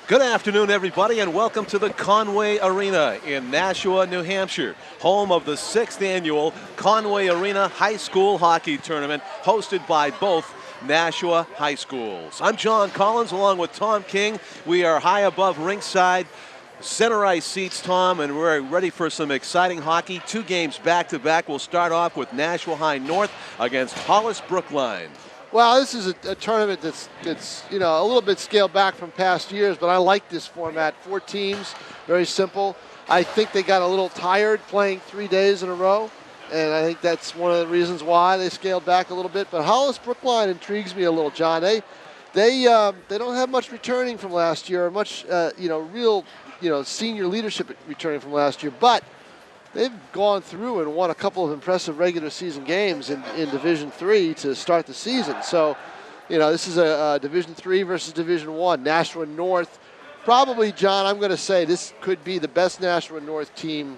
Good afternoon, everybody, and welcome to the Conway Arena in Nashua, New Hampshire, home of the 6th annual Conway Arena High School Hockey Tournament, hosted by both Nashua High Schools. I'm John Collins, along with Tom King. We are high above ringside, center ice seats, Tom, and we're ready for some exciting hockey. 2 games back-to-back. We'll start off with Nashua High North against Hollis-Brookline. Well, this is a tournament that's a little bit scaled back from past years, but I like this format. 4 teams, very simple. I think they got a little tired playing 3 days in a row, and I think that's one of the reasons why they scaled back a little bit. But Hollis-Brookline intrigues me a little, John. They don't have much returning from last year, or much real senior leadership returning from last year, but they've gone through and won a couple of impressive regular season games in Division III to start the season. So, this is a Division III versus Division I. Nashua North, probably, John, I'm going to say this could be the best Nashua North team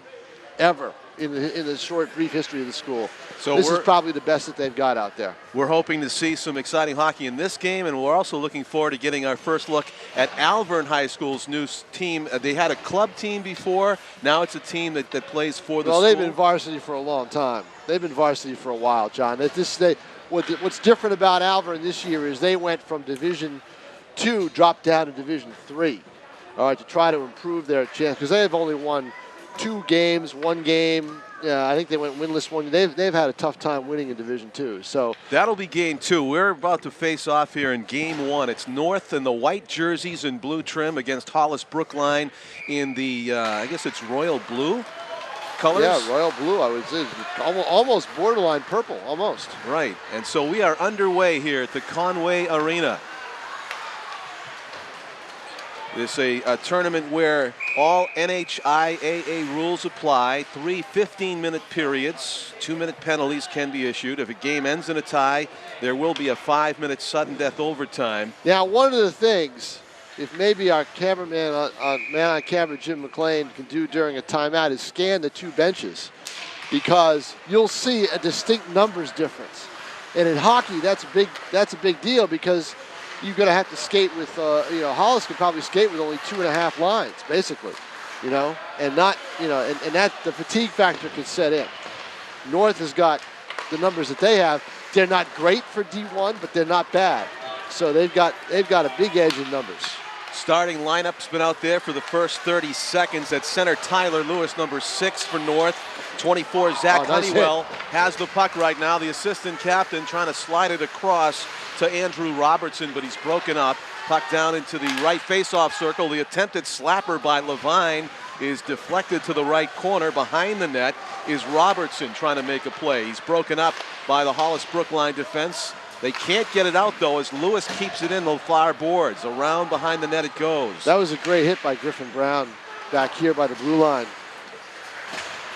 ever in the short, brief history of the school. So this is probably the best that they've got out there. We're hoping to see some exciting hockey in this game, and we're also looking forward to getting our first look at Alvern High School's new team. They had a club team before. Now it's a team that plays for the school. Well, they've been varsity for a long time. They've been varsity for a while, John. What's different about Alvern this year is they went from Division II, dropped down to Division III, all right, to try to improve their chance, because they have only won 2 games, 1 game. I think they went winless one. They've had a tough time winning in Division II. So that'll be game 2. We're about to face off here in game 1. It's North in the white jerseys and blue trim against Hollis-Brookline in the I guess it's royal blue colors. Yeah, royal blue. I would say almost borderline purple, almost. Right. And so we are underway here at the Conway Arena. It's a tournament where all NHIAA rules apply. 3 15-minute periods. 2-minute penalties can be issued. If a game ends in a tie, there will be a 5-minute sudden death overtime. Now, one of the things, if maybe our cameraman, man on camera, Jim McLean, can do during a timeout is scan the 2 benches, because you'll see a distinct numbers difference. And in hockey, that's a big deal, because you're going to have to skate with, Hollis could probably skate with only 2.5 lines, basically, and not, and that the fatigue factor could set in. North has got the numbers that they have. They're not great for D1, but they're not bad. So they've got a big edge in numbers. Starting lineup's been out there for the first 30 seconds. At center, Tyler Lewis, number 6 for North. 24, Zach Honeywell has the puck right now. The assistant captain trying to slide it across to Andrew Robertson, but he's broken up. Puck down into the right face-off circle. The attempted slapper by Levine is deflected to the right corner. Behind the net is Robertson trying to make a play. He's broken up by the Hollis-Brookline defense. They can't get it out, though, as Lewis keeps it in the far boards. Around behind the net it goes. That was a great hit by Griffin Brown back here by the blue line.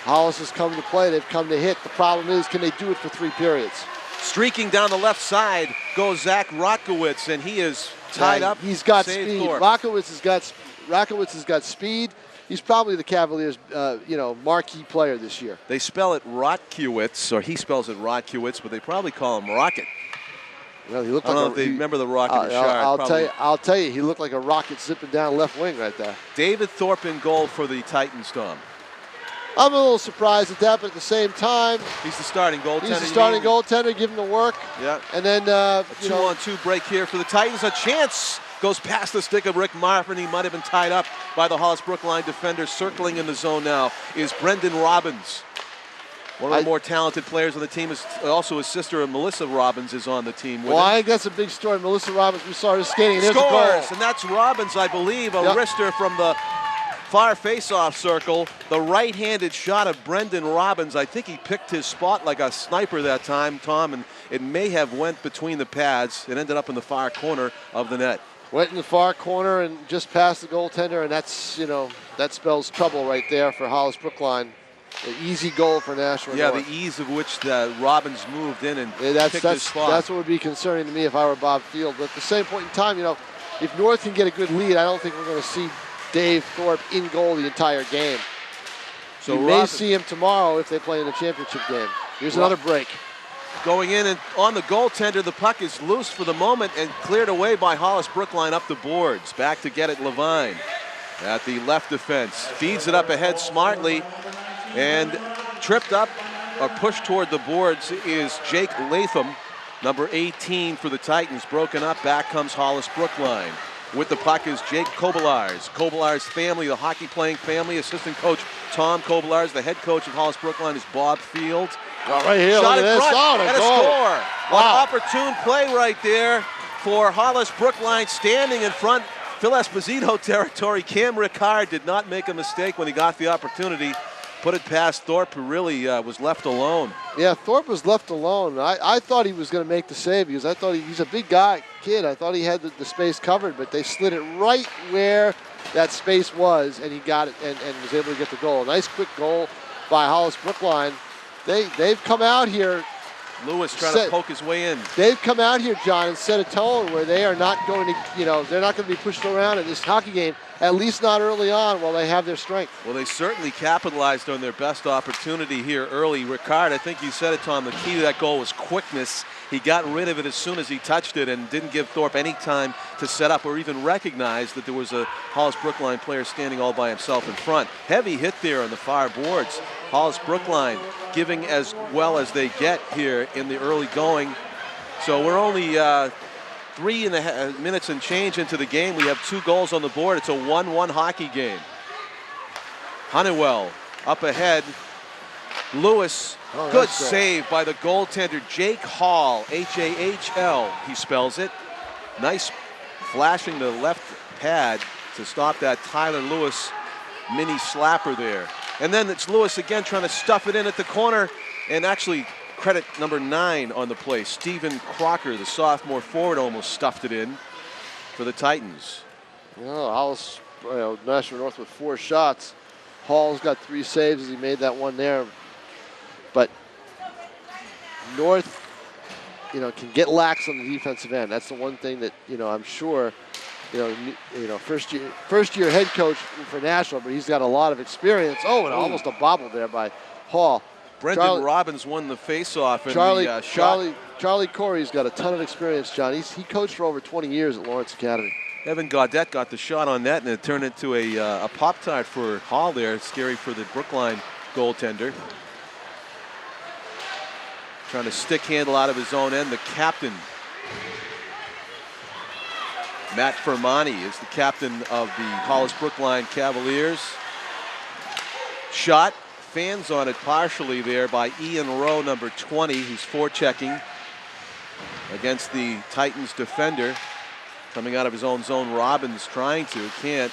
Hollis has come to play. They've come to hit. The problem is, can they do it for 3 periods? Streaking down the left side goes Zach Rotkowitz, and he is tied up. He's got speed. Rotkowitz has got speed. He's probably the Cavaliers' marquee player this year. They spell it Rotkowitz, or he spells it Rotkowitz, but they probably call him Rocket. Well, he looked I don't know if they remember the Rocket Richard. I'll tell you, he looked like a rocket zipping down left wing right there. David Thorpe in goal for the Titans, Tom. I'm a little surprised at that, but at the same time, he's the starting goaltender. He's the starting goaltender. Give him the work. Yeah. And then a 2-on-2 break here for the Titans. A chance goes past the stick of Rick Marfin. He might have been tied up by the Hollis-Brookline defender. Circling in the zone now is Brendan Robbins. One of the more talented players on the team. Is also his sister, Melissa Robbins, is on the team with him. I think that's a big story. Melissa Robbins, we saw her skating. Scores, and that's Robbins, I believe, a wrister from the far face-off circle. The right-handed shot of Brendan Robbins. I think he picked his spot like a sniper that time, Tom, and it may have went between the pads. It ended up in the far corner of the net. Went in the far corner and just past the goaltender, and that's, that spells trouble right there for Hollis-Brookline. An easy goal for Nashua North. The ease of which Robbins moved in and picked his spot. That's what would be concerning to me if I were Bob Field. But at the same point in time, if North can get a good lead, I don't think we're going to see Dave Thorpe in goal the entire game. So we may see him tomorrow if they play in the championship game. Here's another break. going in and on the goaltender. The puck is loose for the moment and cleared away by Hollis-Brookline up the boards. Back to get it, Levine at the left defense. Feeds it up ahead smartly, and tripped up or pushed toward the boards is Jake Latham, number 18 for the Titans. Broken up, back comes Hollis-Brookline. With the puck is Jake Cavaliers. Cavaliers' family, the hockey-playing family. Assistant coach Tom Cavaliers. The head coach of Hollis-Brookline is Bob Field. Oh, right here, Shot look in at this. front, Oh, and a goal. score. Wow. An opportune play right there for Hollis-Brookline, standing in front. Phil Esposito territory. Cam Ricard did not make a mistake when he got the opportunity. Put it past Thorpe, who really was left alone. Yeah, Thorpe was left alone. I thought he was going to make the save because I thought he's a big kid. I thought he had the space covered, but they slid it right where that space was, and he got it and was able to get the goal. Nice quick goal by Hollis-Brookline. They've come out here. Lewis trying to poke his way in. They've come out here, John, and set a tone where they are not going to, they're not going to be pushed around in this hockey game, at least not early on while they have their strength. Well, they certainly capitalized on their best opportunity here early. Ricard, I think you said it, Tom, the key to that goal was quickness. He got rid of it as soon as he touched it and didn't give Thorpe any time to set up or even recognize that there was a Hollis-Brookline player standing all by himself in front. Heavy hit there on the far boards. Hollis-Brookline giving as well as they get here in the early going. So we're only 3 minutes and change into the game. We have 2 goals on the board. It's a 1-1 hockey game. Honeywell up ahead. Lewis, good save by the goaltender Jake Hall, H-A-H-L, he spells it. Nice flashing the left pad to stop that Tyler Lewis mini slapper there. And then it's Lewis again trying to stuff it in at the corner, and actually credit number 9 on the play. Stephen Crocker, the sophomore forward, almost stuffed it in for the Titans. Nashua North with 4 shots. Hall's got 3 saves as he made that one there. But North, can get lax on the defensive end. That's the one thing that, I'm sure, first year head coach for Nashua, but he's got a lot of experience. Oh, and almost a bobble there by Hall. Brendan Robbins won the faceoff and the shot. Charlie Corey's got a ton of experience, John. He coached for over 20 years at Lawrence Academy. Evan Gaudette got the shot on net, and it turned into a Pop-Tart for Hall there. It's scary for the Brookline goaltender. Trying to stick handle out of his own end. The captain, Matt Fermani, is the captain of the Hollis-Brookline Cavaliers. Shot, fans on it partially there by Ian Rowe, number 20, who's forechecking against the Titans defender. Coming out of his own zone, Robbins trying to, can't.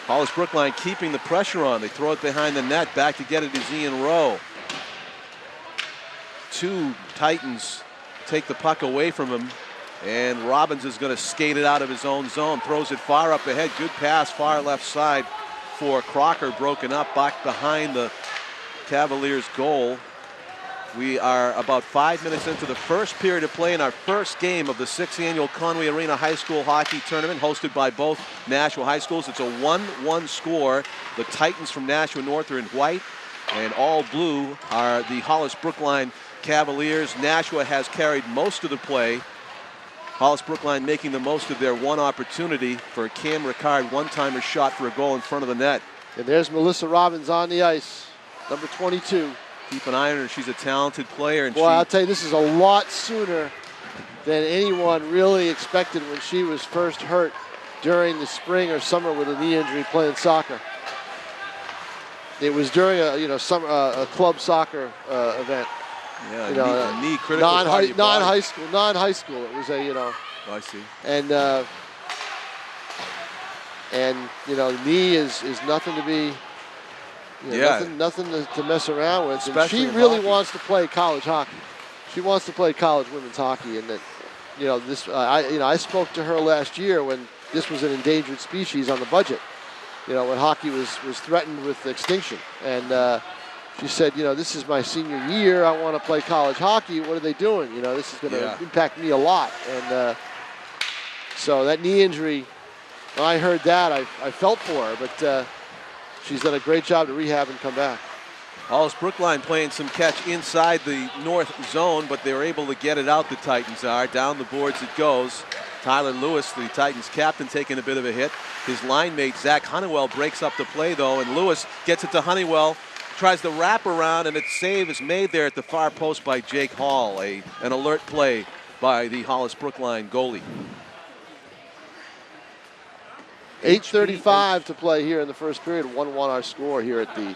Hollis-Brookline keeping the pressure on. They throw it behind the net. Back to get it is Ian Rowe. 2 Titans take the puck away from him, and Robbins is going to skate it out of his own zone. Throws it far up ahead. Good pass, far left side for Crocker. Broken up back behind the Cavaliers' goal. We are about 5 minutes into the first period of play in our first game of the 6th annual Conway Arena High School Hockey Tournament, hosted by both Nashua High Schools. It's a 1-1 score. The Titans from Nashua North are in white, and all blue are the Hollis-Brookline Cavaliers. Nashua has carried most of the play. Hollis-Brookline making the most of their one opportunity for a Cam Ricard one-timer shot for a goal in front of the net. And there's Melissa Robbins on the ice, number 22. Keep an eye on her. She's a talented player. And I'll tell you, this is a lot sooner than anyone really expected when she was first hurt during the spring or summer with a knee injury playing soccer. It was during a club soccer event. Yeah, knee critical. Non-high school. It was Oh, I see. And knee is nothing to be. Nothing to mess around with. And she really wants to play college hockey. She wants to play college women's hockey, and that, I spoke to her last year when this was an endangered species on the budget. When hockey was threatened with extinction, and she said, this is my senior year. I want to play college hockey. What are they doing? This is going to impact me a lot. And so that knee injury, when I heard that, I felt for her, but. She's done a great job to rehab and come back. Hollis-Brookline playing some catch inside the north zone, but they were able to get it out, the Titans are. Down the boards it goes. Tyler Lewis, the Titans captain, taking a bit of a hit. His line mate, Zach Honeywell, breaks up the play, though, and Lewis gets it to Honeywell, tries to wrap around, and its save is made there at the far post by Jake Hall. An alert play by the Hollis-Brookline goalie. 8:35 to play here in the first period. 1-1 our score here at the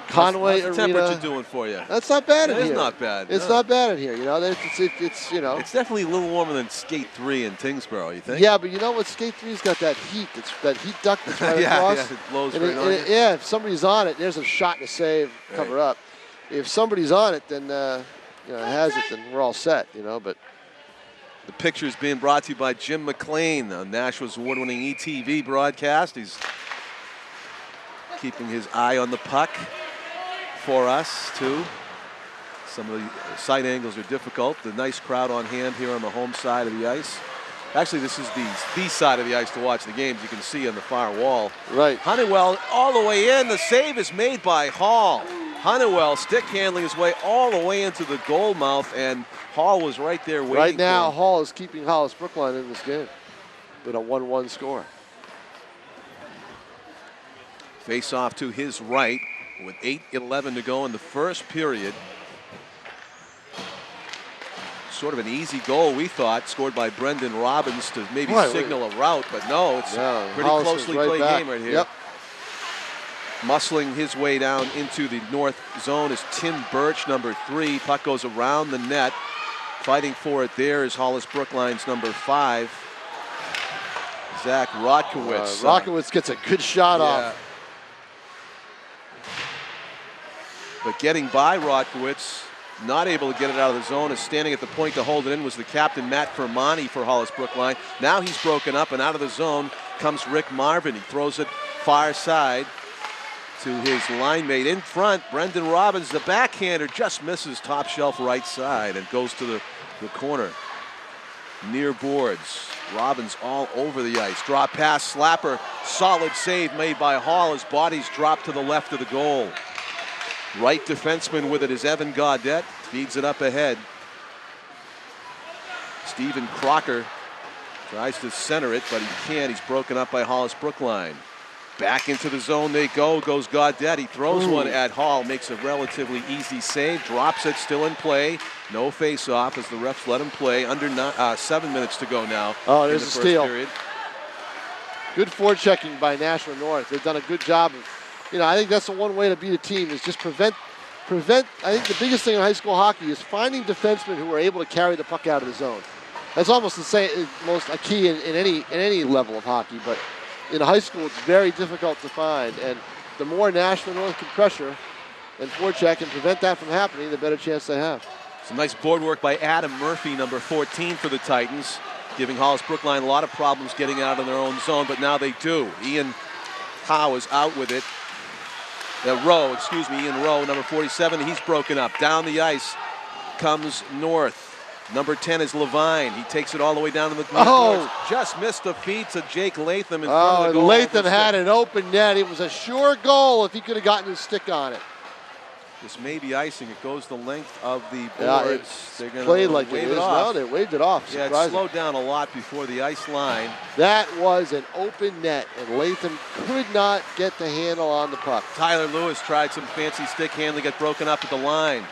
Conway Arena. What's the temperature doing for you? That's not bad in here. It's not bad. It's not bad in here. You know, it's you know. It's definitely a little warmer than Skate 3 in Tingsboro, you think? Yeah, but you know what? Skate 3's got that heat. It's that heat duct that's right across. Yeah, it blows and right on you. Yeah, if somebody's on it, there's a shot and a save, cover up. If somebody's on it, then you know, has it, then we're all set. You know, but. The picture is being brought to you by Jim McLean on Nashua's award-winning ETV broadcast. He's keeping his eye on the puck for us, too. Some of the sight angles are difficult. The nice crowd on hand here on the home side of the ice. Actually, this is the side of the ice to watch the games. You can see on the far wall. Right. Honeywell all the way in. The save is made by Hall. Honeywell stick handling his way all the way into the goal mouth, and Hall was right there waiting. Right now, Hall is keeping Hollis-Brookline in this game with a 1-1 score. Face off to his right with 8:11 to go in the first period. Sort of an easy goal, we thought, scored by Brendan Robbins to maybe signal a route, but no, it's a pretty closely played game right here. Yep. Muscling his way down into the north zone is Tim Birch, number 3. Puck goes around the net. Fighting for it there is Hollis-Brookline's number 5, Zach Rodkowitz. Rodkowitz gets a good shot off. But getting by Rodkowitz, not able to get it out of the zone, is standing at the point to hold it in was the captain, Matt Fermani, for Hollis-Brookline. Now he's broken up, and out of the zone comes Rick Marvin. He throws it far side to his line mate in front. Brendan Robbins, the backhander, just misses top shelf right side and goes to the corner. Near boards. Robbins all over the ice. Drop pass, slapper, solid save made by Hall. His body's dropped to the left of the goal. Right defenseman with it is Evan Gaudette. Feeds it up ahead. Stephen Crocker tries to center it, but he can't. He's broken up by Hollis-Brookline. Back into the zone they go. Goes Gaudette. He throws one at Hall. Makes a relatively easy save. Drops it. Still in play. No face-off as the refs let him play. Under 7 minutes to go now. Oh, there's in the a steal. Period. Good forechecking by Nashua North. They've done a good job of, you know, I think that's the one way to beat a team is just prevent. I think the biggest thing in high school hockey is finding defensemen who are able to carry the puck out of the zone. That's almost the same, most a key in any level of hockey, but in high school it's very difficult to find. And the more Nashua North can pressure and forecheck and prevent that from happening, the better chance they have. Some nice board work by Adam Murphy, number 14 for the Titans, giving Hollis-Brookline a lot of problems getting out of their own zone, but now they do. Ian Howe is out with it. Ian Rowe, number 47, he's broken up. Down the ice comes North. Number 10 is Levine. He takes it all the way down to the boards. Just missed the feet to Jake Latham in front of the goal. Latham had an open net. It was a sure goal if he could have gotten his stick on it. This may be icing. It goes the length of the boards. Yeah, they're going played to like wave it it off. Well, they waved it off. Yeah, it slowed down a lot before the ice line. That was an open net, and Latham could not get the handle on the puck. Tyler Lewis tried some fancy stick handling, got broken up at the line.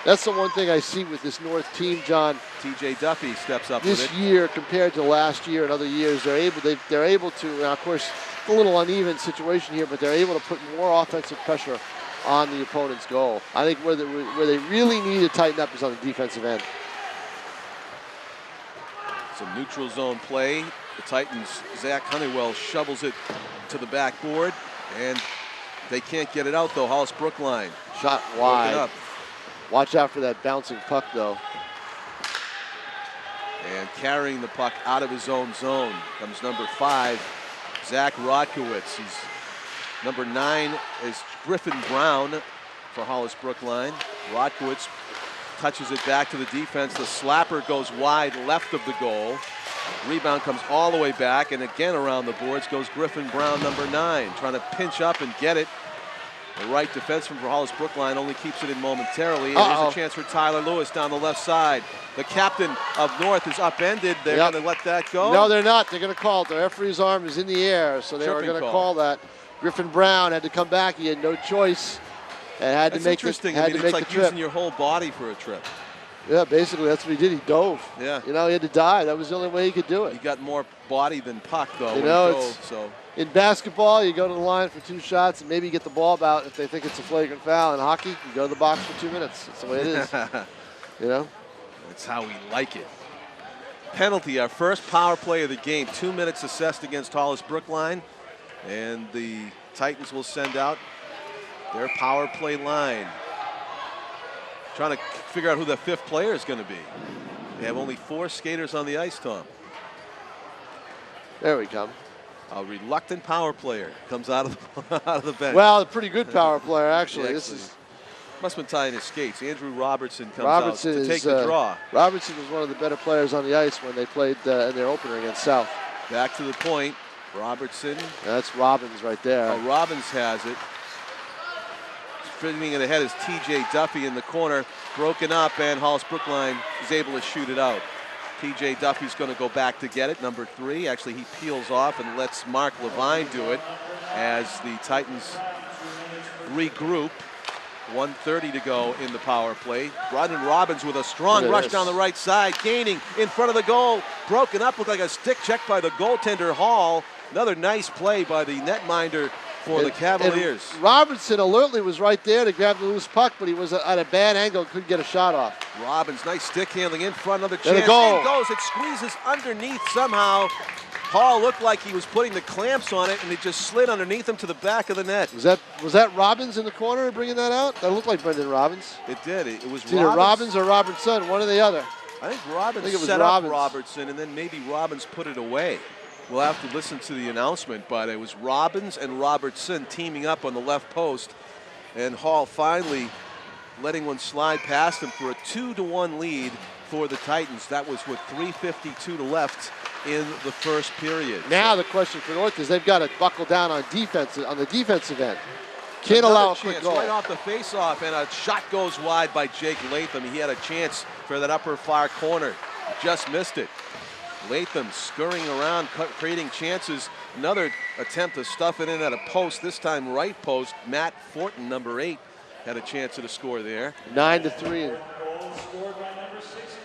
That's the one thing I see with this North team, John. T.J. Duffy steps up with it. This year compared to last year and other years, they're able to. Now, of course, it's a little uneven situation here, but they're able to put more offensive pressure on the opponent's goal. I think where they really need to tighten up is on the defensive end. Some neutral zone play. The Titans, Zach Honeywell shovels it to the backboard, and they can't get it out though. Hollis-Brookline shot wide. Watch out for that bouncing puck though. And carrying the puck out of his own zone comes number 5, Zach Rodkowitz. Number 9 is Griffin Brown for Hollis-Brookline. Rodkowitz touches it back to the defense. The slapper goes wide left of the goal. Rebound comes all the way back, and again around the boards goes Griffin Brown, number 9, trying to pinch up and get it. The right defenseman for Hollis-Brookline only keeps it in momentarily. And here's a chance for Tyler Lewis down the left side. The captain of North is upended. They're going to let that go? No, they're not. They're going to call it. The referee's arm is in the air, so they were going to call that. Griffin Brown had to come back. He had no choice and had to make interesting. Had to it's make like the trip. using your whole body for a trip. Yeah, basically that's what he did. He dove. Yeah. You know, he had to dive. That was the only way he could do it. He got more body than puck, though, you when know, he dove, so. In basketball, you go to the line for 2 shots and maybe you get the ball out if they think it's a flagrant foul. In hockey, you go to the box for 2 minutes. That's the way it is. You know? That's how we like it. Penalty, our first power play of the game. 2 minutes assessed against Hollis-Brookline. And the Titans will send out their power play line. Trying to figure out who the 5th player is going to be. They have only 4 skaters on the ice, Tom. There we come. A reluctant power player comes out of the bench. Well, a pretty good power player, actually. This is must have been tying his skates. Andrew Robertson comes out to take the draw. Robertson was one of the better players on the ice when they played in their opener against South. Back to the point. Robertson. That's Robbins right there. Oh, Robbins has it. Fitting it ahead is T.J. Duffy in the corner. Broken up, and Hollis-Brookline is able to shoot it out. T.J. Duffy's going to go back to get it, number 3. Actually, he peels off and lets Mark Levine do it as the Titans regroup. 1:30 to go in the power play. Rodden Robbins with a strong rush down the right side, gaining in front of the goal. Broken up, looked like a stick check by the goaltender Hall. Another nice play by the netminder for the Cavaliers. And Robertson alertly was right there to grab the loose puck, but he was at a bad angle, couldn't get a shot off. Robbins, nice stick handling in front, another There chance. goal. It goes, it squeezes underneath somehow. Hall looked like he was putting the clamps on it, and it just slid underneath him to the back of the net. Was that Robbins in the corner bringing that out? That looked like Brendan Robbins. It did. It was either Robbins or Robertson, one or the other. I think Robbins set up Robertson, and then maybe Robbins put it away. We'll have to listen to the announcement, but it was Robbins and Robertson teaming up on the left post, and Hall finally letting one slide past him for a 2-1 lead for the Titans. That was with 3:52 left in the first period. Now the question for North is they've got to buckle down on defense on the defensive end. Can't allow a quick goal. Right off the face-off, and a shot goes wide by Jake Latham. He had a chance for that upper far corner, just missed it. Latham scurrying around, creating chances. Another attempt to stuff it in at a post, this time right post. Matt Fortin, number 8, had a chance at a score there. 9-3.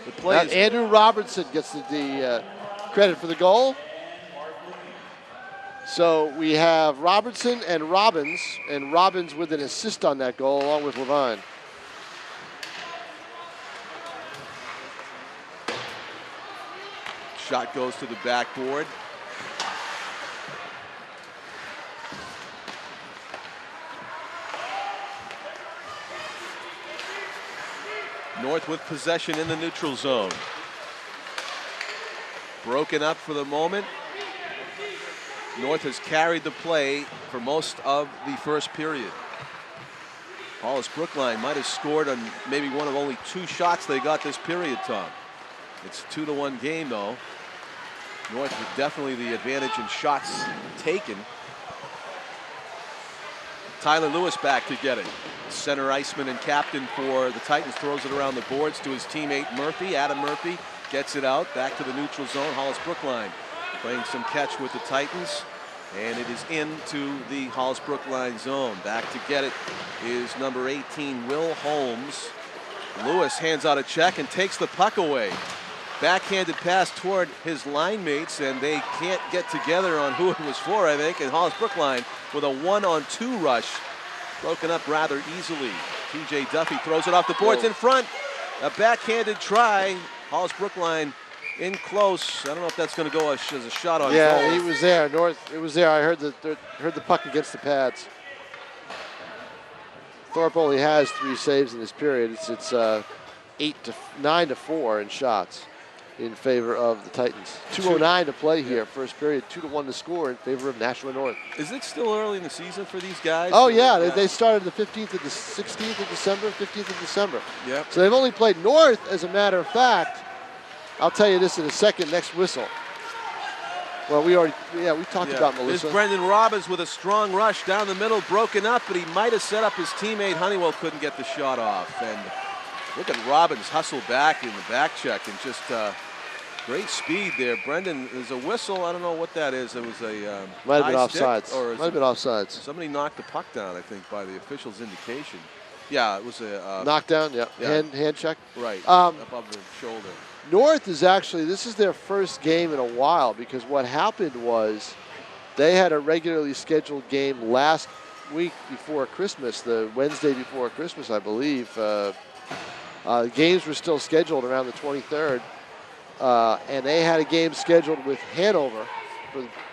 The play Andrew Robertson gets the credit for the goal. So we have Robertson and Robbins with an assist on that goal, along with Levine. Shot goes to the backboard. North with possession in the neutral zone. Broken up for the moment. North has carried the play for most of the first period. Hollis-Brookline might have scored on maybe one of only 2 shots they got this period, Tom. It's a 2-1 game, though. North with definitely the advantage in shots taken. Tyler Lewis back to get it. Center iceman and captain for the Titans throws it around the boards to his teammate Murphy. Adam Murphy gets it out back to the neutral zone. Hollis-Brookline playing some catch with the Titans, and it is into the Hollis-Brookline zone. Back to get it is number 18, Will Holmes. Lewis hands out a check and takes the puck away. Backhanded pass toward his line mates, and they can't get together on who it was for, I think. And Hollis-Brookline with a 1-on-2 rush, broken up rather easily. T.J. Duffy throws it off the boards in front. A backhanded try. Hollis-Brookline in close. I don't know if that's going to go as a shot on goal. Yeah, he was there. North, it was there. I heard the puck against the pads. Thorpe only has 3 saves in this period. It's 9-4 in shots in favor of the Titans. 2:09 to play here, first period. 2-1 to score in favor of Nashua North. Is it still early in the season for these guys? Oh yeah, they started the 15th of the 16th of December, 15th of December. Yep. So they've only played North, as a matter of fact. I'll tell you this in a second. Next whistle. Well, we talked about Melissa. There's Brendan Robbins with a strong rush down the middle, broken up, but he might have set up his teammate. Honeywell couldn't get the shot off. And look at Robbins hustle back in the back check and just great speed there. Brendan, there's a whistle. I don't know what that is. It was a might have been offsides. Might have been offsides. Somebody knocked the puck down, I think, by the official's indication. Yeah, it was a knockdown. Yeah, hand check. Right, above the shoulder. North is actually, this is their first game in a while, because what happened was they had a regularly scheduled game last week before Christmas, the Wednesday before Christmas, I believe. Games were still scheduled around the 23rd, and they had a game scheduled with Hanover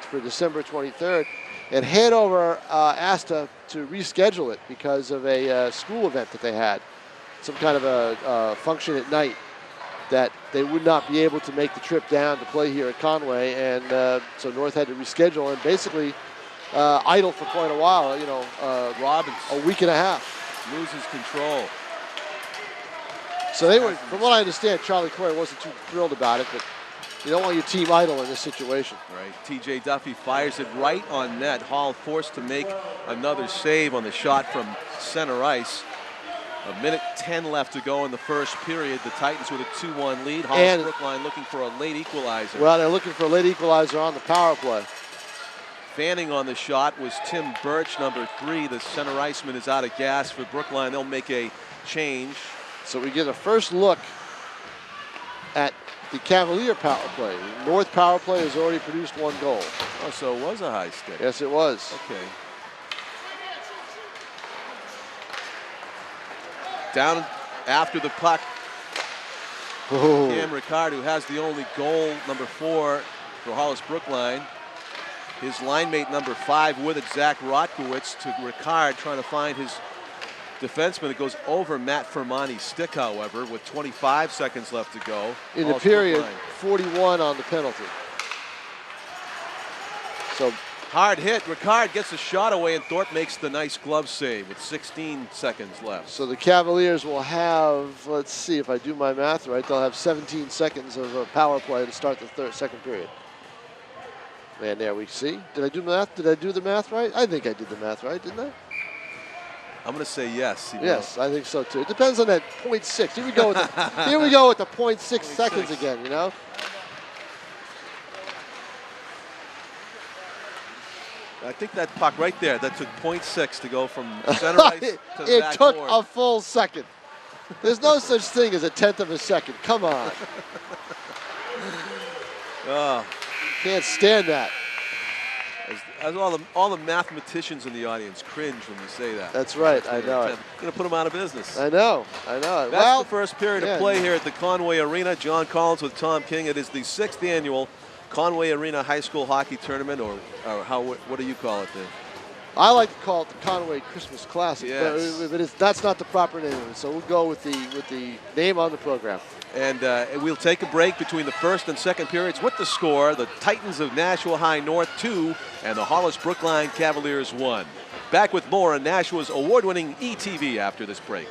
for December 23rd, and Hanover asked to reschedule it because of a school event that they had, some kind of a function at night, that they would not be able to make the trip down to play here at Conway, and so North had to reschedule and basically idle for quite a while. Robbins, a week and a half, loses control. So they were, from what I understand, Charlie Corey wasn't too thrilled about it, but you don't want your team idle in this situation. Right. T.J. Duffy fires it right on net. Hall forced to make another save on the shot from center ice. 1:10 left to go in the first period. The Titans with a 2-1 lead. Hollis-Brookline looking for a late equalizer. Well, they're looking for a late equalizer on the power play. Fanning on the shot was Tim Birch, number 3. The center iceman is out of gas for Brookline. They'll make a change. So we get a first look at the Cavalier power play. North power play has already produced 1 goal. Oh, so it was a high stick. Yes, it was. Okay. Down after the puck, Cam Ricard, who has the only goal, number 4 for Hollis-Brookline. His line mate, number 5, with it, Zach Rotkowitz, to Ricard, trying to find his defenseman. It goes over Matt Fermani's stick, however, with 25 seconds left to go. In the period, 41 on the penalty. So hard hit. Ricard gets a shot away, and Thorpe makes the nice glove save with 16 seconds left. So the Cavaliers will have, let's see if I do my math right, they'll have 17 seconds of a power play to start the second period. And there we see. Did I do math? Did I do the math right? I think I did the math right, didn't I? I'm going to say yes. Yes, I think so too. It depends on that 0.6. Here we go with the, here we go with the 0.6 seconds again, you know? I think that puck right there, that took 0.6 to go from center ice to the back It took board. a full second. There's no such thing as a 1/10 of a second. Come on. Can't stand that. As all the mathematicians in the audience cringe when you say that. That's right, I know it. Going to put them out of business. I know. That's the first period of play here at the Conway Arena. John Collins with Tom King. It is the 6th annual Conway Arena High School Hockey Tournament, or what do you call it then? I like to call it the Conway Christmas Classic, yes. but that's not the proper name of it. So we'll go with the name on the program. And we'll take a break between the first and second periods with the score: the Titans of Nashua High North 2 and the Hollis-Brookline Cavaliers 1. Back with more on Nashua's award-winning ETV after this break.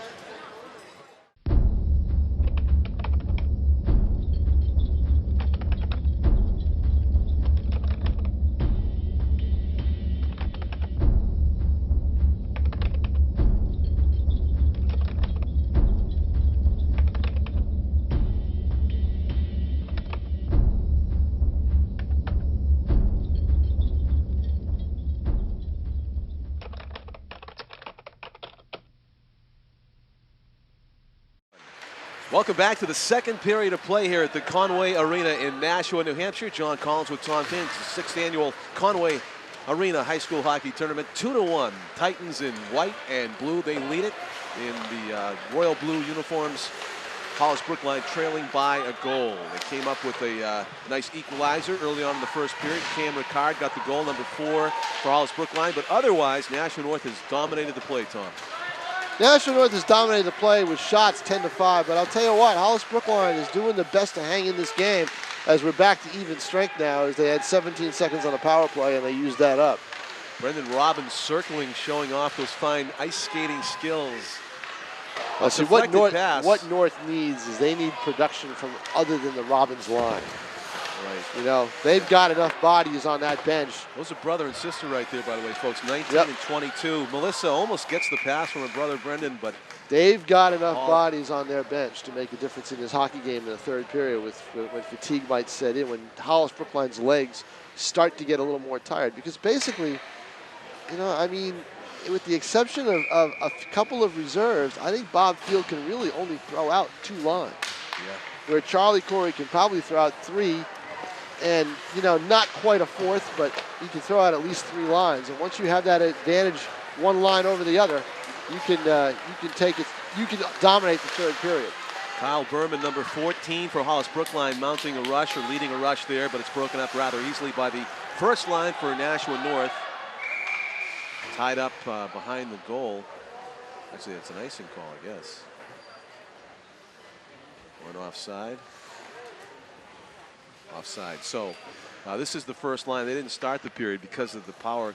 Welcome back to the second period of play here at the Conway Arena in Nashua, New Hampshire. John Collins with Tom King. It's the 6th annual Conway Arena High School Hockey Tournament. 2-1. Titans in white and blue. They lead it in the royal blue uniforms. Hollis-Brookline trailing by a goal. They came up with a nice equalizer early on in the first period. Cam Ricard got the goal, number 4 for Hollis-Brookline. But otherwise, Nashua North has dominated the play, Tom. Nashua North has dominated the play with shots 10-5, but I'll tell you what, Hollis-Brookline is doing the best to hang in this game as we're back to even strength now, as they had 17 seconds on a power play and they used that up. Brendan Robbins circling, showing off those fine ice skating skills. Well, see, what North needs is they need production from other than the Robbins line. Right. You know, they've got enough bodies on that bench. Those are brother and sister right there, by the way, folks. 19 and 22. Melissa almost gets the pass from her brother Brendan, but they've got enough bodies on their bench to make a difference in this hockey game in the third period when fatigue might set in, when Hollis-Brookline's legs start to get a little more tired. Because basically, you know, I mean, with the exception of a couple of reserves, I think Bob Field can really only throw out 2 lines. Yeah. Where Charlie Corey can probably throw out 3, and, you know, not quite a 4th, but he can throw out at least 3 lines. And once you have that advantage, 1 line over the other, you can take it. You can dominate the third period. Kyle Berman, number 14 for Hollis-Brookline, mounting a rush or leading a rush there, but it's broken up rather easily by the first line for Nashua North. Tied up behind the goal. Actually, it's an icing call, I guess. One offside. Offside. So this is the first line. They didn't start the period because of the power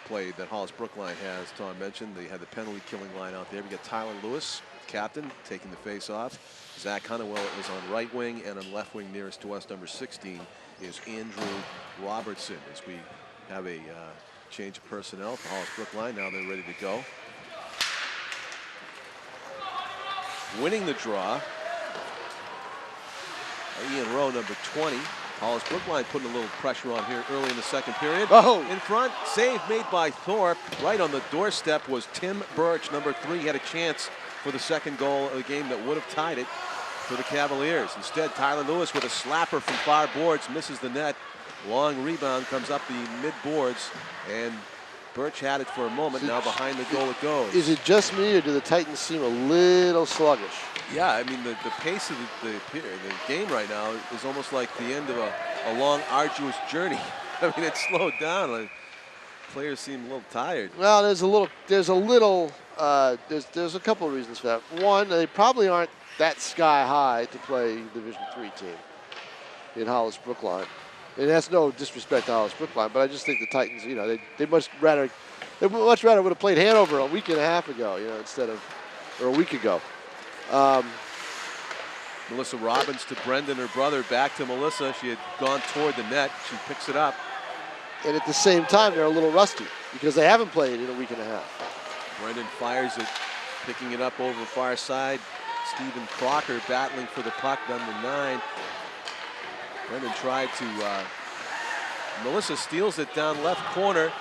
play that Hollis-Brookline has. Tom mentioned they had the penalty killing line out there. We got Tyler Lewis, captain, taking the face off. Zach Honeywell is on right wing, and on left wing nearest to us, number 16, is Andrew Robertson. As we have a change of personnel for Hollis-Brookline. Now they're ready to go. Winning the draw, Ian Rowe, number 20. Hollis-Brookline putting a little pressure on here early in the second period. Oh! In front, save made by Thorpe. Right on the doorstep was Tim Birch, number 3. He had a chance for the second goal of the game that would have tied it for the Cavaliers. Instead, Tyler Lewis with a slapper from far boards misses the net. Long rebound comes up the mid boards, and Birch had it for a moment. Now behind the goal it goes. Is it just me, or do the Titans seem a little sluggish? Yeah, I mean, the pace of the game right now is almost like the end of a long, arduous journey. I mean, it's slowed down. Like, players seem a little tired. Well, there's a couple of reasons for that. One, they probably aren't that sky high to play Division III team in Hollis-Brookline. And that's no disrespect to Hollis-Brookline, but I just think the Titans, you know, they much rather would have played Hanover a week and a half ago, you know, or a week ago. Melissa Robbins to Brendan, her brother, back to Melissa. She had gone toward the net. She picks it up. And at the same time, they're a little rusty because they haven't played in a week and a half. Brendan fires it, picking it up over the far side. Stephen Crocker battling for the puck, number 9. Brendan tried to, Melissa steals it down left corner.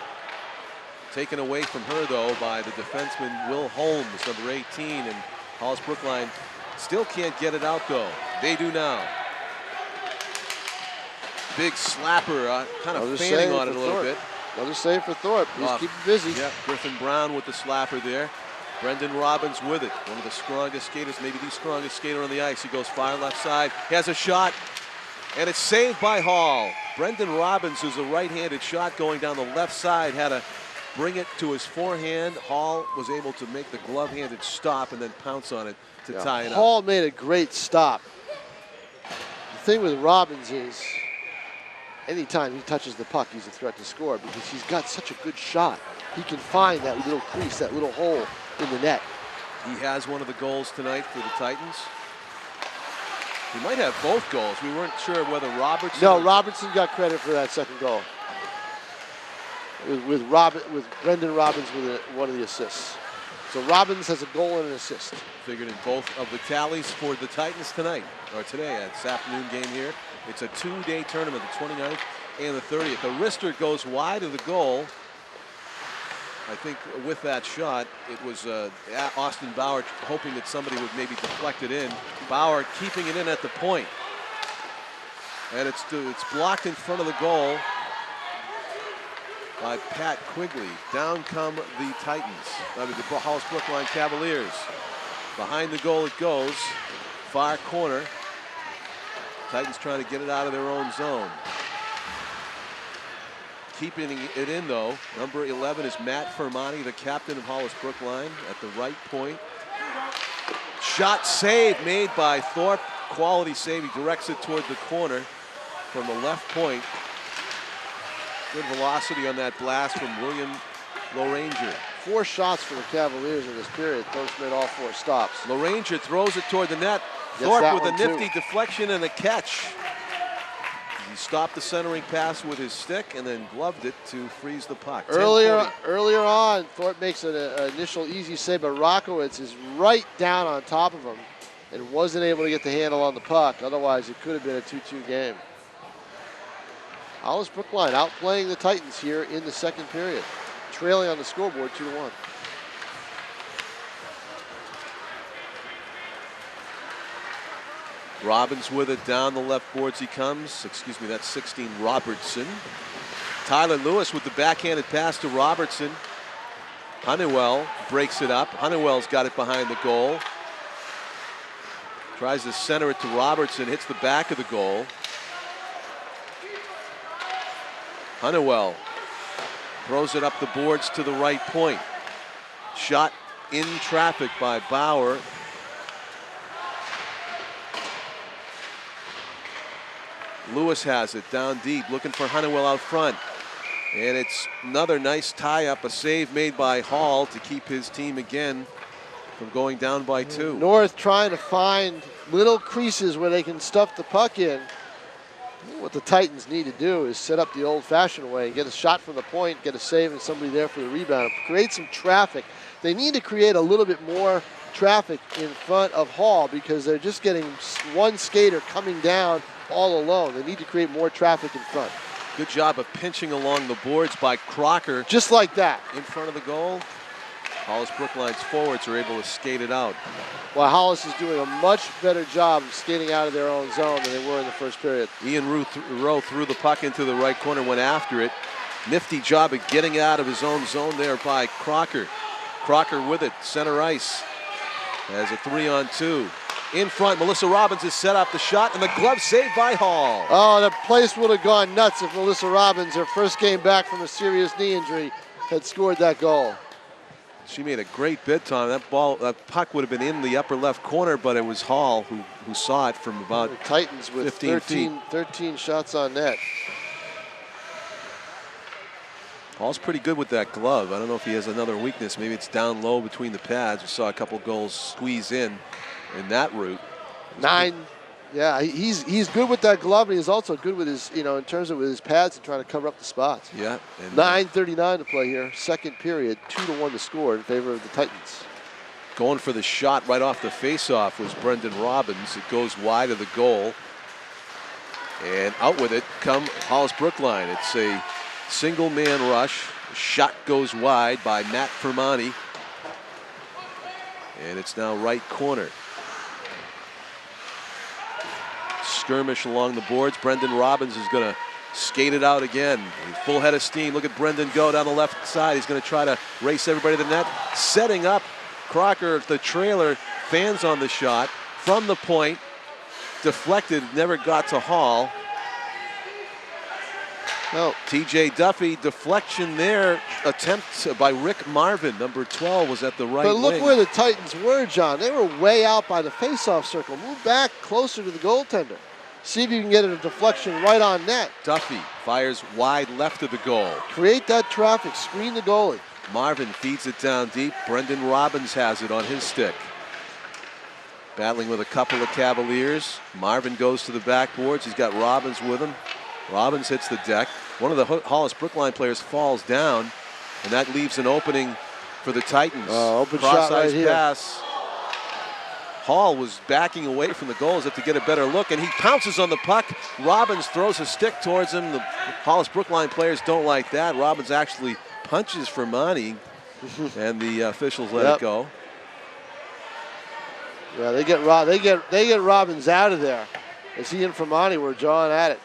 Taken away from her, though, by the defenseman Will Holmes, number 18. And Hollis-Brookline still can't get it out, though. They do now. Big slapper, kind of fanning on it a little bit. Another save for Thorpe. He's keeping busy. Yeah, Griffin Brown with the slapper there. Brendan Robbins with it. One of the strongest skaters, maybe the strongest skater on the ice. He goes far left side. He has a shot, and it's saved by Hall. Brendan Robbins, who's a right-handed shot going down the left side, had to bring it to his forehand. Hall was able to make the glove-handed stop and then pounce on it to tie it up. Hall made a great stop. The thing with Robbins is anytime he touches the puck, he's a threat to score because he's got such a good shot. He can find that little crease, that little hole in the net. He has one of the goals tonight for the Titans. He might have both goals. We weren't sure whether Robertson... No, Robertson got credit for that second goal. With Brendan Robbins with one of the assists. So Robbins has a goal and an assist. Figured in both of the tallies for the Titans tonight, or today, this afternoon game here. It's a 2-day tournament, the 29th and the 30th. The wrister goes wide of the goal. I think with that shot, it was Austin Bauer hoping that somebody would maybe deflect it in. Bauer keeping it in at the point. And it's blocked in front of the goal by Pat Quigley. Down come the Titans, the Hollis-Brookline Cavaliers. Behind the goal it goes, far corner. Titans trying to get it out of their own zone. Keeping it in, though, number 11 is Matt Fermani, the captain of Hollis-Brookline, at the right point. Shot save made by Thorpe. Quality save. He directs it toward the corner from the left point. Good velocity on that blast from William Loranger. 4 shots for the Cavaliers in this period. Thorpe made all 4 stops. Loranger throws it toward the net. Thorpe with a nifty deflection and a catch. He stopped the centering pass with his stick and then gloved it to freeze the puck. Earlier on, Thorpe makes an initial easy save, but Rockowitz is right down on top of him and wasn't able to get the handle on the puck. Otherwise, it could have been a 2-2 game. Hollis-Brookline outplaying the Titans here in the second period, trailing on the scoreboard 2-1. Robbins with it down the left boards he comes. Excuse me, that's 16 Robertson. Tyler Lewis with the backhanded pass to Robertson. Honeywell breaks it up. Honeywell's got it behind the goal. Tries to center it to Robertson, hits the back of the goal. Honeywell throws it up the boards to the right point. Shot in traffic by Bauer. Lewis has it down deep, looking for Honeywell out front. And it's another nice tie-up, a save made by Hall to keep his team again from going down by 2. North trying to find little creases where they can stuff the puck in. What the Titans need to do is set up the old-fashioned way, get a shot from the point, get a save and somebody there for the rebound, create some traffic. They need to create a little bit more traffic in front of Hall because they're just getting one skater coming down all alone. They need to create more traffic in front. Good job of pinching along the boards by Crocker. Just like that. In front of the goal. Hollis-Brookline's forwards are able to skate it out. Well, Hollis is doing a much better job of skating out of their own zone than they were in the first period. Ian Rowe threw the puck into the right corner, went after it. Nifty job of getting out of his own zone there by Crocker. Crocker with it, center ice. Has a 3-on-2. In front, Melissa Robbins has set up the shot, and the glove saved by Hall. Oh, the place would have gone nuts if Melissa Robbins, her first game back from a serious knee injury, had scored that goal. She made a great bid, Tom. That puck would have been in the upper left corner, but it was Hall who saw it from about the Titans with 13 shots on net. Hall's pretty good with that glove. I don't know if he has another weakness. Maybe it's down low between the pads. We saw a couple goals squeeze in that route. 9, yeah, he's good with that glove, and he's also good with his, in terms of with his pads and trying to cover up the spots. Yeah. 9:39 to play here, second period, 2-1 to score in favor of the Titans. Going for the shot right off the faceoff was Brendan Robbins. It goes wide of the goal. And out with it come Hollis-Brookline. It's a single man rush. The shot goes wide by Matt Fermani. And it's now right corner. Skirmish along the boards. Brendan Robbins is going to skate it out again. Full head of steam. Look at Brendan go down the left side. He's going to try to race everybody to the net. Setting up Crocker, the trailer, fans on the shot from the point. Deflected, never got to Hall. No. T.J. Duffy, deflection there. Attempt by Rick Marvin, number 12, was at the right wing. But look where the Titans were, John. They were way out by the faceoff circle. Move back closer to the goaltender. See if you can get a deflection right on net. Duffy fires wide left of the goal. Create that traffic. Screen the goalie. Marvin feeds it down deep. Brendan Robbins has it on his stick. Battling with a couple of Cavaliers. Marvin goes to the backboards. He's got Robbins with him. Robbins hits the deck. One of the Hollis-Brookline players falls down, and that leaves an opening for the Titans. Open shot right here. Pass. Hall was backing away from the goal as if to get a better look, and he pounces on the puck. Robbins throws a stick towards him. The Hollis-Brookline players don't like that. Robbins actually punches Fermani, and the officials let it go. Yeah, they get Robbins out of there. As he and Fermani were drawing at it.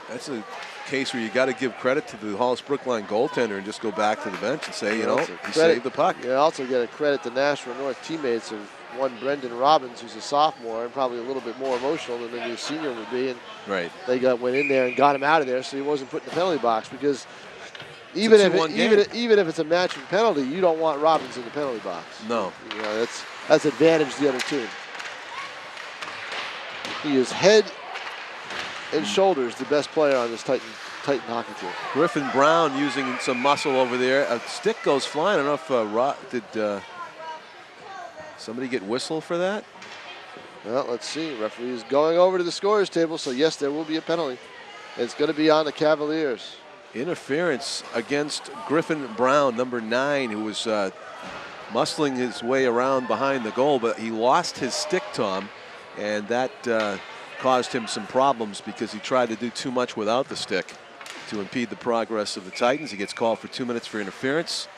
That's a case where you got to give credit to the Hollis-Brookline goaltender and just go back to the bench and say, he saved the puck. You also got to credit the Nashua North teammates of one Brendan Robbins, who's a sophomore and probably a little bit more emotional than maybe a senior would be. And they went in there and got him out of there so he wasn't put in the penalty box, because even if it's a matching penalty, you don't want Robbins in the penalty box. No. That's advantage the other team. He is head and shoulders the best player on this Titan hockey team. Griffin Brown using some muscle over there. A stick goes flying. I don't know if did somebody get whistle for that? Well, let's see. Referee is going over to the scorer's table, so yes, there will be a penalty. It's going to be on the Cavaliers. Interference against Griffin Brown, number 9, who was muscling his way around behind the goal, but he lost his stick, Tom, and that caused him some problems because he tried to do too much without the stick to impede the progress of the Titans. He gets called for 2 minutes for interference.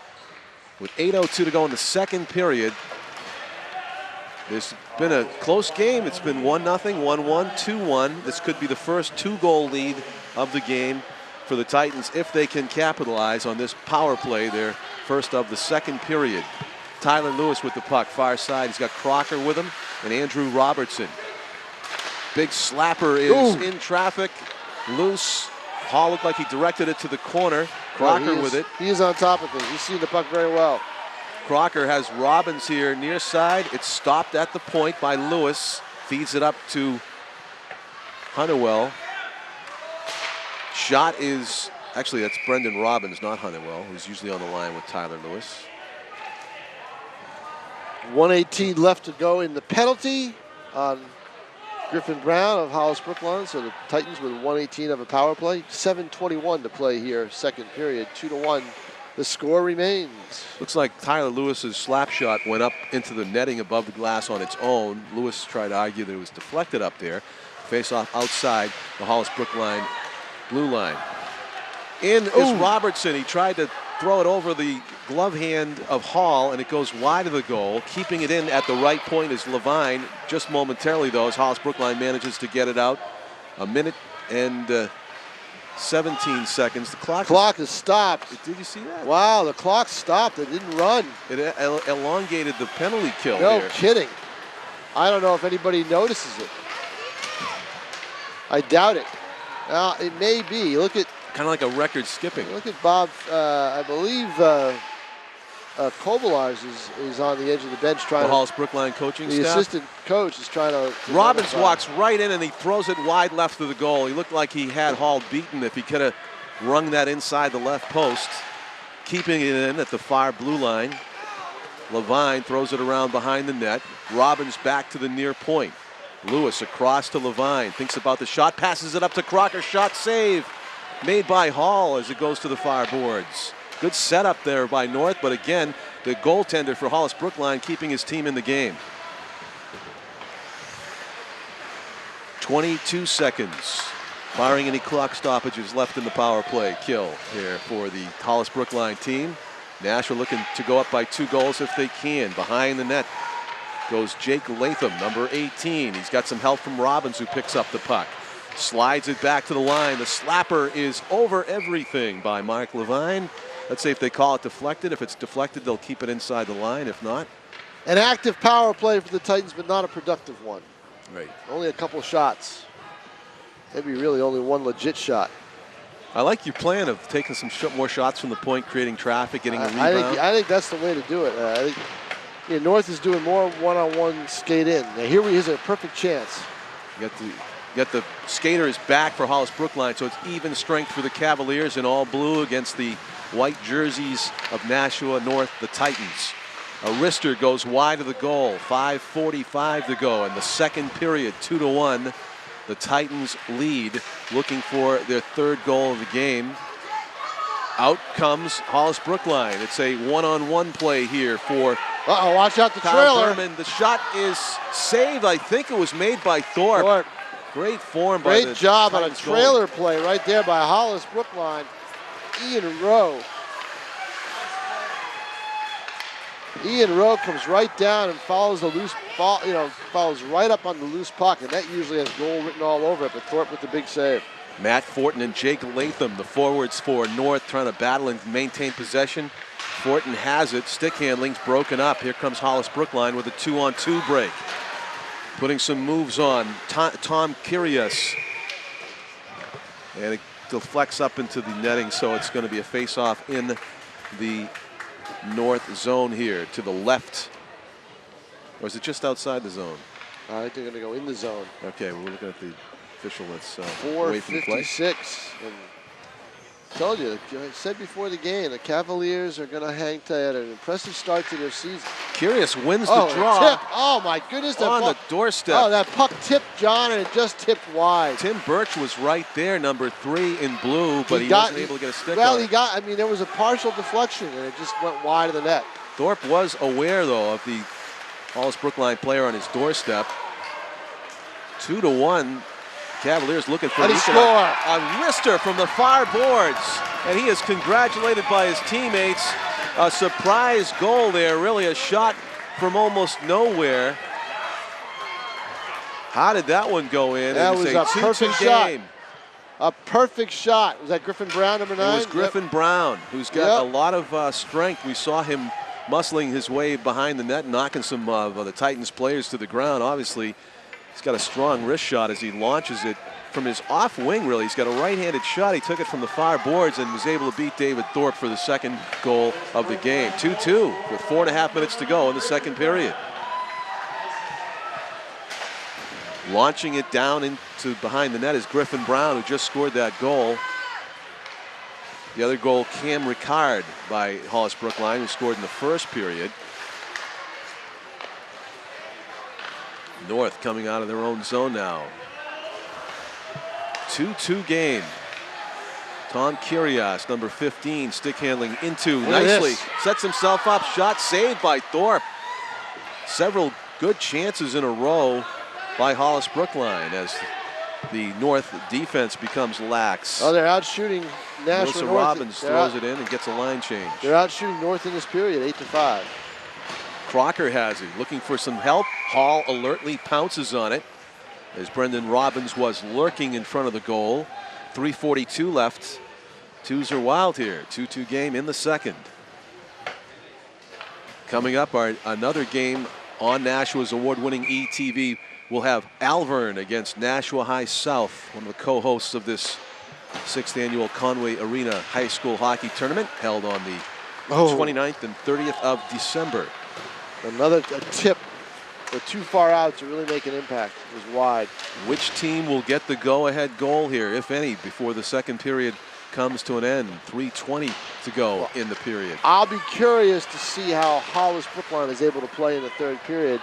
With 8:02 to go in the second period, there's been a close game. It's been 1-0, 1-1, 2-1. This could be the first 2-goal lead of the game for the Titans if they can capitalize on this power play, their first of the second period. Tyler Lewis with the puck, far side. He's got Crocker with him and Andrew Robertson. Big slapper is in traffic, loose. Hall looked like he directed it to the corner. Crocker with it. He is on top of things. He's seen the puck very well. Crocker has Robbins here near side. It's stopped at the point by Lewis. Feeds it up to Honeywell. Shot is, actually that's Brendan Robbins, not Honeywell, who's usually on the line with Tyler Lewis. 1:18 left to go in the penalty on Griffin Brown of Hollis-Brookline. So the Titans with 1:18 of a power play. 7:21 to play here, second period, 2-1. The score remains. Looks like Tyler Lewis's slap shot went up into the netting above the glass on its own. Lewis tried to argue that it was deflected up there. Face off outside the Hollis-Brookline blue line. In is Robertson. He tried to throw it over the glove hand of Hall, and it goes wide of the goal. Keeping it in at the right point is Levine. Just momentarily, though, as Hollis-Brookline manages to get it out. 1 minute and 17 seconds. The clock is stopped. Did you see that? Wow, the clock stopped. It didn't run. It elongated the penalty kill. No here. kidding. I don't know if anybody notices it. I doubt it. It may be. Look at kind of like a record skipping. Look at Bob. I believe Cavaliers is on the edge of the bench trying. The Hollis-Brookline coaching staff. The assistant coach is trying to. Robbins walks right in and he throws it wide left of the goal. He looked like he had Hall beaten if he could have rung that inside the left post. Keeping it in at the far blue line. Levine throws it around behind the net. Robbins back to the near point. Lewis across to Levine. Thinks about the shot. Passes it up to Crocker. Shot save made by Hall as it goes to the far boards. Good setup there by North, but again, the goaltender for Hollis-Brookline keeping his team in the game. 22 seconds, barring any clock stoppages left in the power play kill here for the Hollis-Brookline team. Nashua looking to go up by 2 goals if they can. Behind the net goes Jake Latham, number 18. He's got some help from Robbins, who picks up the puck. Slides it back to the line. The slapper is over everything by Mark Levine. Let's see if they call it deflected. If it's deflected, they'll keep it inside the line. If not, an active power play for the Titans, but not a productive one. Right. Only a couple shots. Maybe really only one legit shot. I like your plan of taking some more shots from the point, creating traffic, getting a rebound. I think that's the way to do it. I think North is doing more one-on-one skate in. Now here is a perfect chance. You got the skaters back for Hollis-Brookline, so it's even strength for the Cavaliers in all blue against the white jerseys of Nashua North, the Titans. A wrister goes wide of the goal. 5:45 to go in the second period. 2-1. The Titans lead, looking for their 3rd goal of the game. Out comes Hollis-Brookline. It's a one-on-one play here for. Watch out the Kyle trailer. Berman. The shot is saved. I think it was made by Thorpe. Great form by the Great job on a Titans trailer goalie. play right there by Hollis-Brookline. Ian Rowe. Ian Rowe comes right down and follows the loose ball, follows right up on the loose puck, and that usually has goal written all over it, but Thorpe with the big save. Matt Fortin and Jake Latham, the forwards for North, trying to battle and maintain possession. Fortin has it. Stick handling's broken up. Here comes Hollis-Brookline with a 2-on-2 break. Putting some moves on. Tom Kyrgios. And it deflects up into the netting, so it's going to be a face-off in the North zone here to the left. Or is it just outside the zone? I think they're going to go in the zone. Okay, we're looking at the official that's away from play. 4:56. I told you, I said before the game, the Cavaliers are going to hang to an impressive start to their season. Kyrgios wins the draw. Tip. Oh my goodness. On the doorstep. Oh, that puck tipped John, and it just tipped wide. Tim Birch was right there, number 3 in blue, but he wasn't able to get a stick on it. I mean, there was a partial deflection, and it just went wide of the net. Thorpe was aware, though, of the Hollis-Brookline player on his doorstep. 2-1. Cavaliers looking for a wrister from the far boards, and he is congratulated by his teammates. A surprise goal there, really a shot from almost nowhere. How did that one go in? That was a perfect shot. A perfect shot. Was that Griffin Brown, number 9? It was Griffin Brown, who's got a lot of strength. We saw him muscling his way behind the net, knocking some of the Titans players to the ground. Obviously, he's got a strong wrist shot as he launches it from his off wing, really. He's got a right-handed shot. He took it from the far boards and was able to beat David Thorpe for the second goal of the game. 2-2 with 4.5 minutes to go in the second period. Launching it down into behind the net is Griffin Brown, who just scored that goal. The other goal, Cam Ricard by Hollis-Brookline, who scored in the first period. North coming out of their own zone now. 2-2 game. Tom Kyrgios, number 15, stick handling into nicely. Sets himself up. Shot saved by Thorpe. Several good chances in a row by Hollis-Brookline as the North defense becomes lax. Oh, they're out shooting Nashua North. Robbins throws it in and gets a line change. They're out shooting North in this period, 8-5. Crocker has it, looking for some help. Hall alertly pounces on it as Brendan Robbins was lurking in front of the goal. 3:42 left. Twos are wild here. 2-2 game in the second. Coming up, another game on Nashua's award-winning ETV. We'll have Alvern against Nashua High South, one of the co-hosts of this 6th annual Conway Arena High School Hockey Tournament held on the 29th and 30th of December. Another tip, but too far out to really make an impact. It was wide. Which team will get the go-ahead goal here, if any, before the second period comes to an end? 3:20 to go in the period. I'll be curious to see how Hollis-Brookline is able to play in the third period,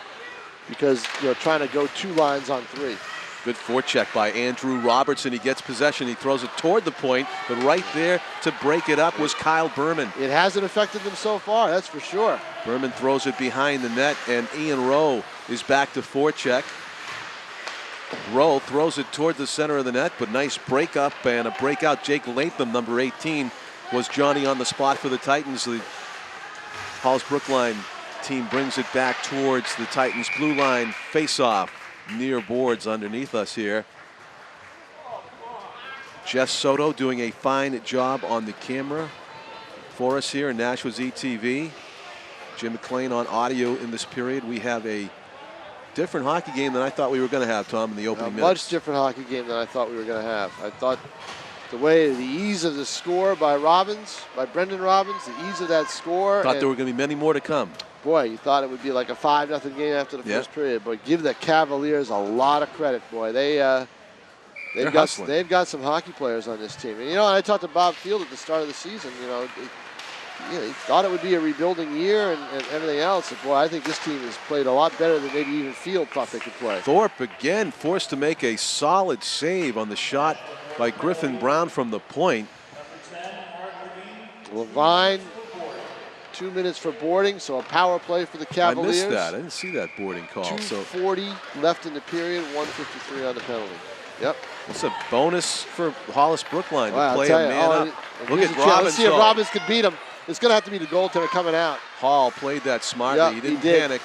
because trying to go 2 lines on 3. Good forecheck by Andrew Robertson. He gets possession. He throws it toward the point, but right there to break it up was Kyle Berman. It hasn't affected them so far, that's for sure. Berman throws it behind the net, and Ian Rowe is back to forecheck. Rowe throws it toward the center of the net, but nice breakup and a breakout. Jake Latham, number 18, was Johnny on the spot for the Titans. The Hollis-Brookline team brings it back towards the Titans' blue line. Face-off near boards underneath us here. Jess Soto doing a fine job on the camera for us here in Nashua's ETV. Jim McLean on audio in this period. We have a different hockey game than I thought we were going to have, Tom, in the opening minutes. Much different hockey game than I thought we were going to have. I thought the ease of the score by Brendan Robbins, the ease of that score. Thought there were going to be many more to come. Boy, you thought it would be like a 5-0 game after the first period. But give the Cavaliers a lot of credit, boy. They've got some hockey players on this team. And I talked to Bob Field at the start of the season. He thought it would be a rebuilding year and everything else. And boy, I think this team has played a lot better than maybe even Field thought they could play. Thorpe again forced to make a solid save on the shot by Griffin Brown from the point. Levine, 2 minutes for boarding, so a power play for the Cavaliers. I missed that. I didn't see that boarding call. 2:40 left in the period, 1:53 on the penalty. Yep. It's a bonus for Hollis-Brookline to play a man up. Look at Robbins. Let's see if Robbins can beat him. It's going to have to be the goaltender coming out. Hall played that smartly. Yep, he didn't panic.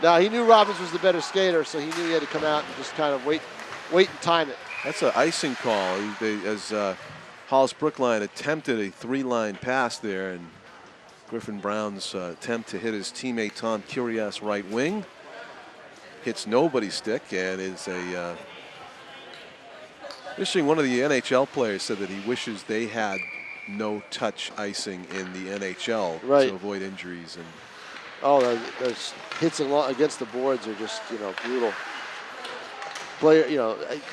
No, he knew Robbins was the better skater, so he knew he had to come out and just kind of wait and time it. That's an icing call. As Hollis-Brookline attempted a 3-line pass there, and Griffin Brown's attempt to hit his teammate Tom Kyrgios right wing hits nobody's stick, and is a interesting. One of the NHL players said that he wishes they had no touch icing in the NHL to avoid injuries. And those hits against the boards are just brutal. Player,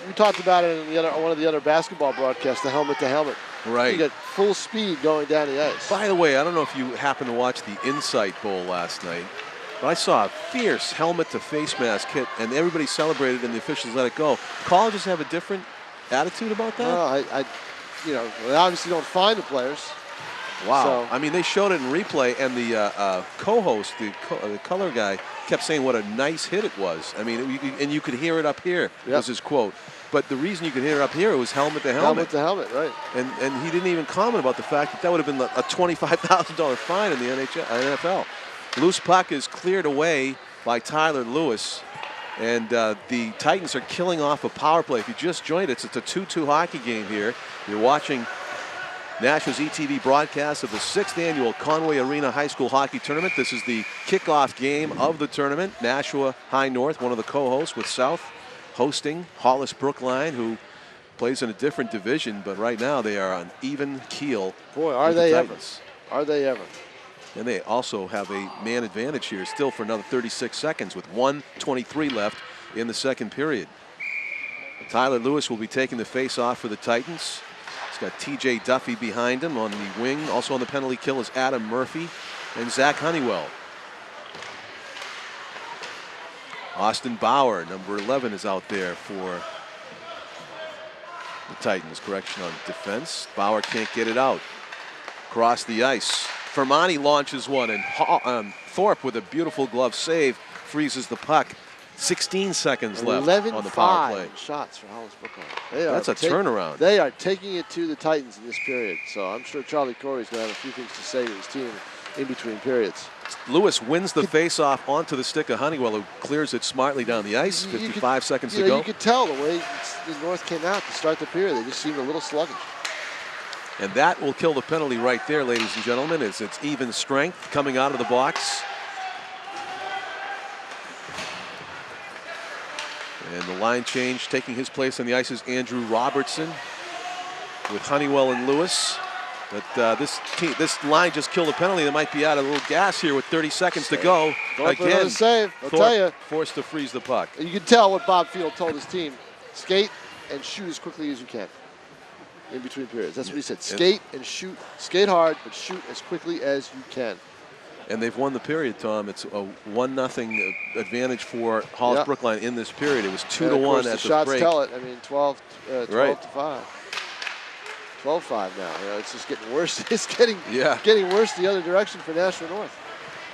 we talked about it in one of the other basketball broadcasts, the helmet to helmet. Right. You got full speed going down the ice. By the way, I don't know if you happened to watch the Insight Bowl last night. But I saw a fierce helmet to face mask hit, and everybody celebrated, and the officials let it go. Colleges have a different attitude about that? Well, you know, they obviously don't find the players. Wow. So. I mean, they showed it in replay, and the co-host, the color guy, kept saying what a nice hit it was. I mean, and you could hear it up here, was his quote. But the reason you could hear it up here was helmet to helmet. Helmet to helmet, right. And he didn't even comment about the fact that that would have been a $25,000 fine in the NFL. Loose puck is cleared away by Tyler Lewis. And the Titans are killing off a power play. If you just joined us, it's a 2-2 hockey game here. You're watching Nashua's ETV broadcast of the 6th annual Conway Arena High School Hockey Tournament. This is the kickoff game of the tournament. Nashua High North, one of the co-hosts with South, hosting Hollis-Brookline, who plays in a different division, but right now they are on even keel. Boy, are they ever. Are they ever. And they also have a man advantage here still for another 36 seconds with 1:23 left in the second period. Tyler Lewis will be taking the face-off for the Titans. He's got TJ Duffy behind him on the wing. Also on the penalty kill is Adam Murphy and Zach Honeywell. Austin Bauer, number 11, is out there for the Titans. Correction on defense. Bauer can't get it out. Across the ice. Fermani launches one, and Thorpe with a beautiful glove save freezes the puck. 16 seconds left on the power play. Shots for Hollis-Brookline. That's a turnaround. They are taking it to the Titans in this period. So I'm sure Charlie Corey's going to have a few things to say to his team in between periods. Lewis wins the face-off onto the stick of Honeywell, who clears it smartly down the ice. 55 seconds to go. You could tell the way the North came out to start the period. They just seemed a little sluggish. And that will kill the penalty right there, ladies and gentlemen. It's even strength coming out of the box. And the line change, taking his place on the ice, is Andrew Robertson with Honeywell and Lewis. But this line just killed a penalty. They might be out of a little gas here with 30 seconds to go. Again, save. I'll tell you, forced to freeze the puck. You can tell what Bob Field told his team: skate and shoot as quickly as you can in between periods. That's what he said. Skate and shoot. Skate hard, but shoot as quickly as you can. And they've won the period, Tom. It's a 1-0 advantage for Hollis-Brookline in this period. It was 2-1 at the shots break. Tell it. I mean, 12 to 5. 12-5 now. You know, it's just getting worse. It's getting worse the other direction for Nashua North.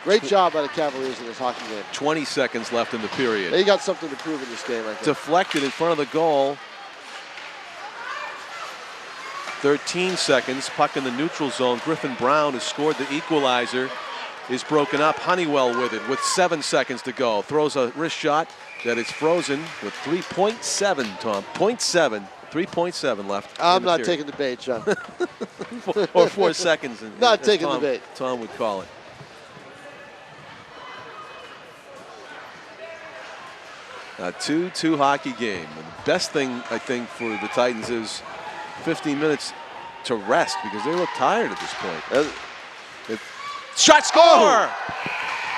Great job by the Cavaliers in this hockey game. 20 seconds left in the period. They got something to prove in this game, I think. Deflected in front of the goal. 13 seconds. Puck in the neutral zone. Griffin Brown has scored the equalizer. Is broken up. Honeywell with it with 7 seconds to go. Throws a wrist shot that is frozen with 3.7, Tom. 3.7 left. I'm not taking the bait, John. Or 4 seconds. Not taking the bait. Tom would call it. A 2-2 hockey game. And the best thing, I think, for the Titans is 15 minutes to rest because they look tired at this point. Shot score! Oh.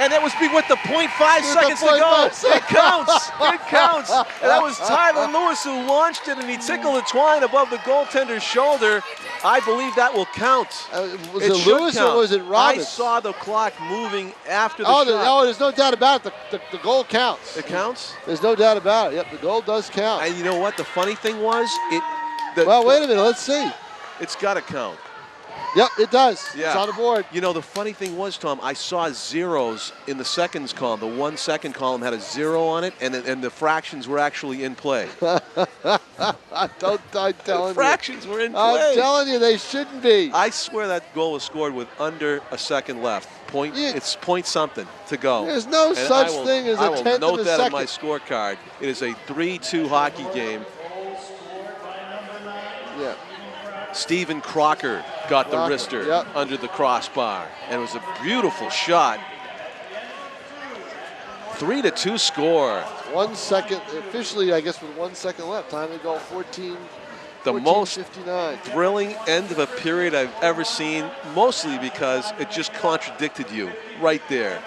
And that was with the 0.5 seconds to go. It counts. It counts. And that was Tyler Lewis who launched it, and he tickled the twine above the goaltender's shoulder. I believe that will count. Was it Lewis or was it Roberts? I saw the clock moving after the shot. There's no doubt about it. The goal counts. It counts? There's no doubt about it. Yep, the goal does count. And you know what? The funny thing was, well, wait a minute. Let's see. It's got to count. Yep, it does. Yeah. It's on the board. You know, the funny thing was, Tom, I saw zeros in the seconds column. The 1 second column had a 0 on it, and the fractions were actually in play. I'm telling you. Fractions were in play. I'm telling you, they shouldn't be. I swear that goal was scored with under a second left. It's point something to go. There's no such thing as a 10th of a second. I will note that on my scorecard. It is a 3-2 hockey game. Yeah. Stephen Crocker got the wrister under the crossbar, and it was a beautiful shot. 3-2 score. 1 second, officially, I guess, with 1 second left. Time to go 14. The most 59. thrilling end of a period I've ever seen, mostly because it just contradicted you right there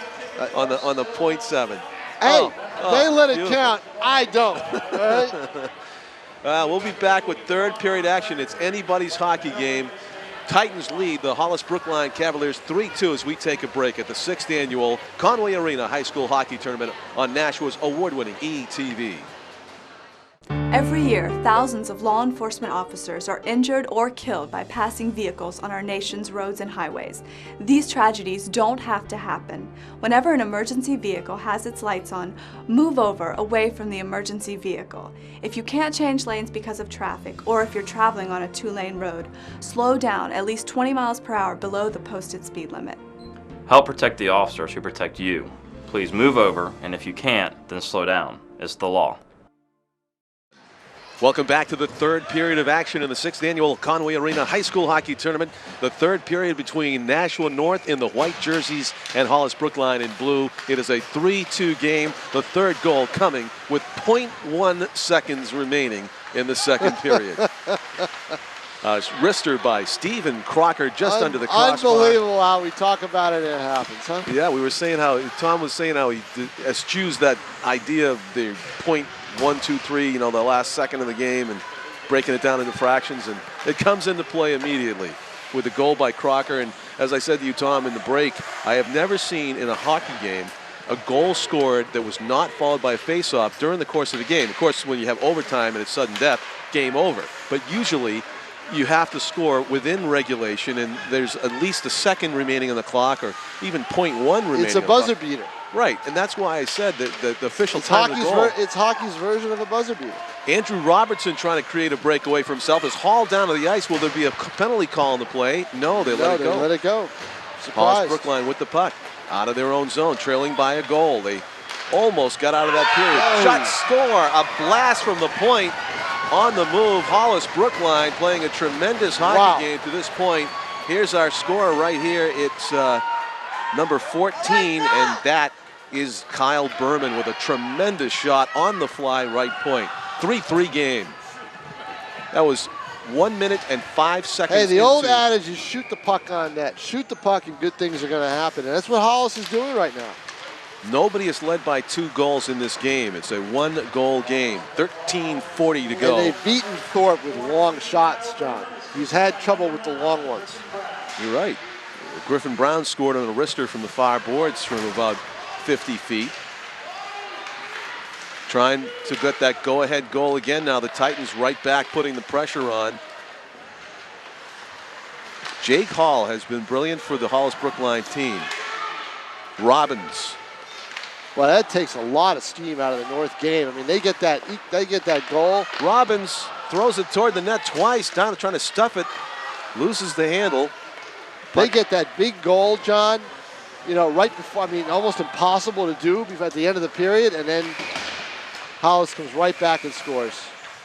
on the 0.7. Hey, they let it count. I don't. All right? We'll be back with third period action. It's anybody's hockey game. Titans lead the Hollis-Brookline Cavaliers 3-2 as we take a break at the 6th annual Conway Arena High School Hockey Tournament on Nashua's award-winning ETV. Every year, thousands of law enforcement officers are injured or killed by passing vehicles on our nation's roads and highways. These tragedies don't have to happen. Whenever an emergency vehicle has its lights on, move over away from the emergency vehicle. If you can't change lanes because of traffic, or if you're traveling on a 2-lane road, slow down at least 20 miles per hour below the posted speed limit. Help protect the officers who protect you. Please move over, and if you can't, then slow down. It's the law. Welcome back to the third period of action in the 6th annual Conway Arena High School Hockey Tournament. The third period between Nashua North in the white jerseys and Hollis-Brookline in blue. It is a 3-2 game. The third goal coming with 0.1 seconds remaining in the second period. Wrister by Stephen Crocker just under the crossbar. Unbelievable how we talk about it and it happens, huh? Yeah, we were saying how Tom was saying how he eschews that idea of the 0.1, 2, 3, you know, the last second of the game and breaking it down into fractions, and it comes into play immediately with the goal by Crocker. And as I said to you, Tom, in the break, I have never seen in a hockey game a goal scored that was not followed by a face-off during the course of the game. Of course, when you have overtime and it's sudden death, game over. But usually you have to score within regulation, and there's at least a second remaining on the clock, or even 0.1 remaining. It's a buzzer beater. Right, and that's why I said that the official time of the goal. It's hockey's version of a buzzer beater. Andrew Robertson trying to create a breakaway for himself is hauled down to the ice. Will there be a penalty call on the play? No, they let it go. Let it go. Hollis-Brookline with the puck out of their own zone, trailing by a goal. They almost got out of that period. Shot, score, a blast from the point. On the move, Hollis-Brookline playing a tremendous hockey game to this point. Here's our score right here. It's number 14, and that is Kyle Berman with a tremendous shot on the fly right point. 3-3 game. That was 1 minute and 5 seconds. Hey, the old adage is shoot the puck on net. Shoot the puck and good things are going to happen. And that's what Hollis is doing right now. Nobody is led by 2 goals in this game. It's a 1-goal game. 13:40 to go. And they've beaten Thorpe with long shots, John. He's had trouble with the long ones. You're right. Griffin Brown scored on a wrister from the far boards from about 50 feet. Trying to get that go-ahead goal again. Now the Titans right back putting the pressure on. Jake Hall has been brilliant for the Hollis-Brookline team. Robbins. Well, that takes a lot of steam out of the North game. I mean, they get that goal. Robbins throws it toward the net twice, down trying to stuff it, loses the handle. They get that big goal, John, you know, right before, I mean, almost impossible to do at the end of the period, and then Hollis comes right back and scores.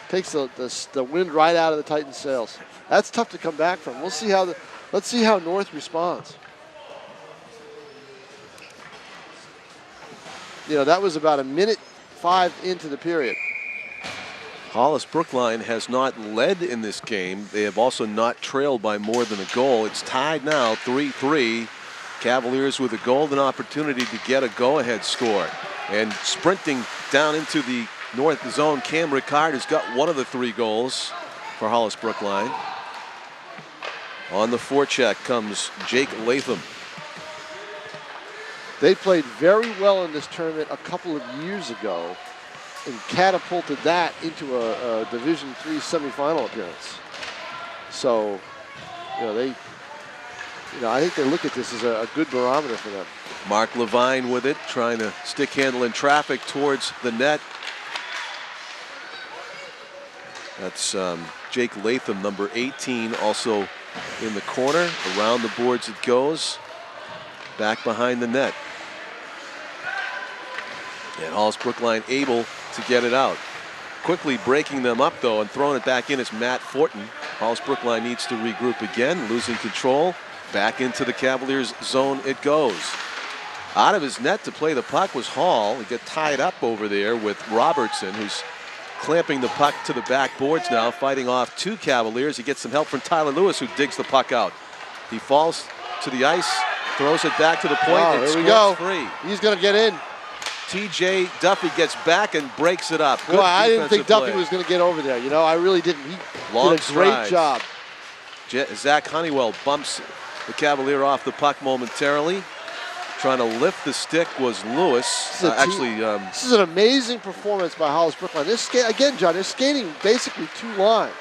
Takes the wind right out of the Titans' sails. That's tough to come back from. We'll see how let's see how North responds. You know, that was about 1:05 into the period. Hollis-Brookline has not led in this game. They have also not trailed by more than a goal. It's tied now, 3-3. Cavaliers with a golden opportunity to get a go-ahead score. And sprinting down into the North zone, Cam Ricard has got one of the 3 goals for Hollis-Brookline. On the forecheck comes Jake Latham. They played very well in this tournament a couple of years ago and catapulted that into a Division III semifinal appearance. So, I think they look at this as a good barometer for them. Mark Levine with it, trying to stick handle in traffic towards the net. That's Jake Latham, number 18, also in the corner. Around the boards it goes. Back behind the net. And Hollis-Brookline able to get it out. Quickly breaking them up, though, and throwing it back in is Matt Fortin. Hollis-Brookline needs to regroup again, losing control. Back into the Cavaliers' zone it goes. Out of his net to play the puck was Hall. He got tied up over there with Robertson, who's clamping the puck to the back boards now, fighting off 2 Cavaliers. He gets some help from Tyler Lewis, who digs the puck out. He falls to the ice, throws it back to the point, and scores free. He's going to get in. TJ Duffy gets back and breaks it up. Well, I didn't think Duffy was going to get over there. You know, I really didn't. He did a great job. Zach Honeywell bumps the Cavalier off the puck momentarily. Trying to lift the stick was Lewis. This is an amazing performance by Hollis-Brookline. Again, John, they're skating basically 2 lines,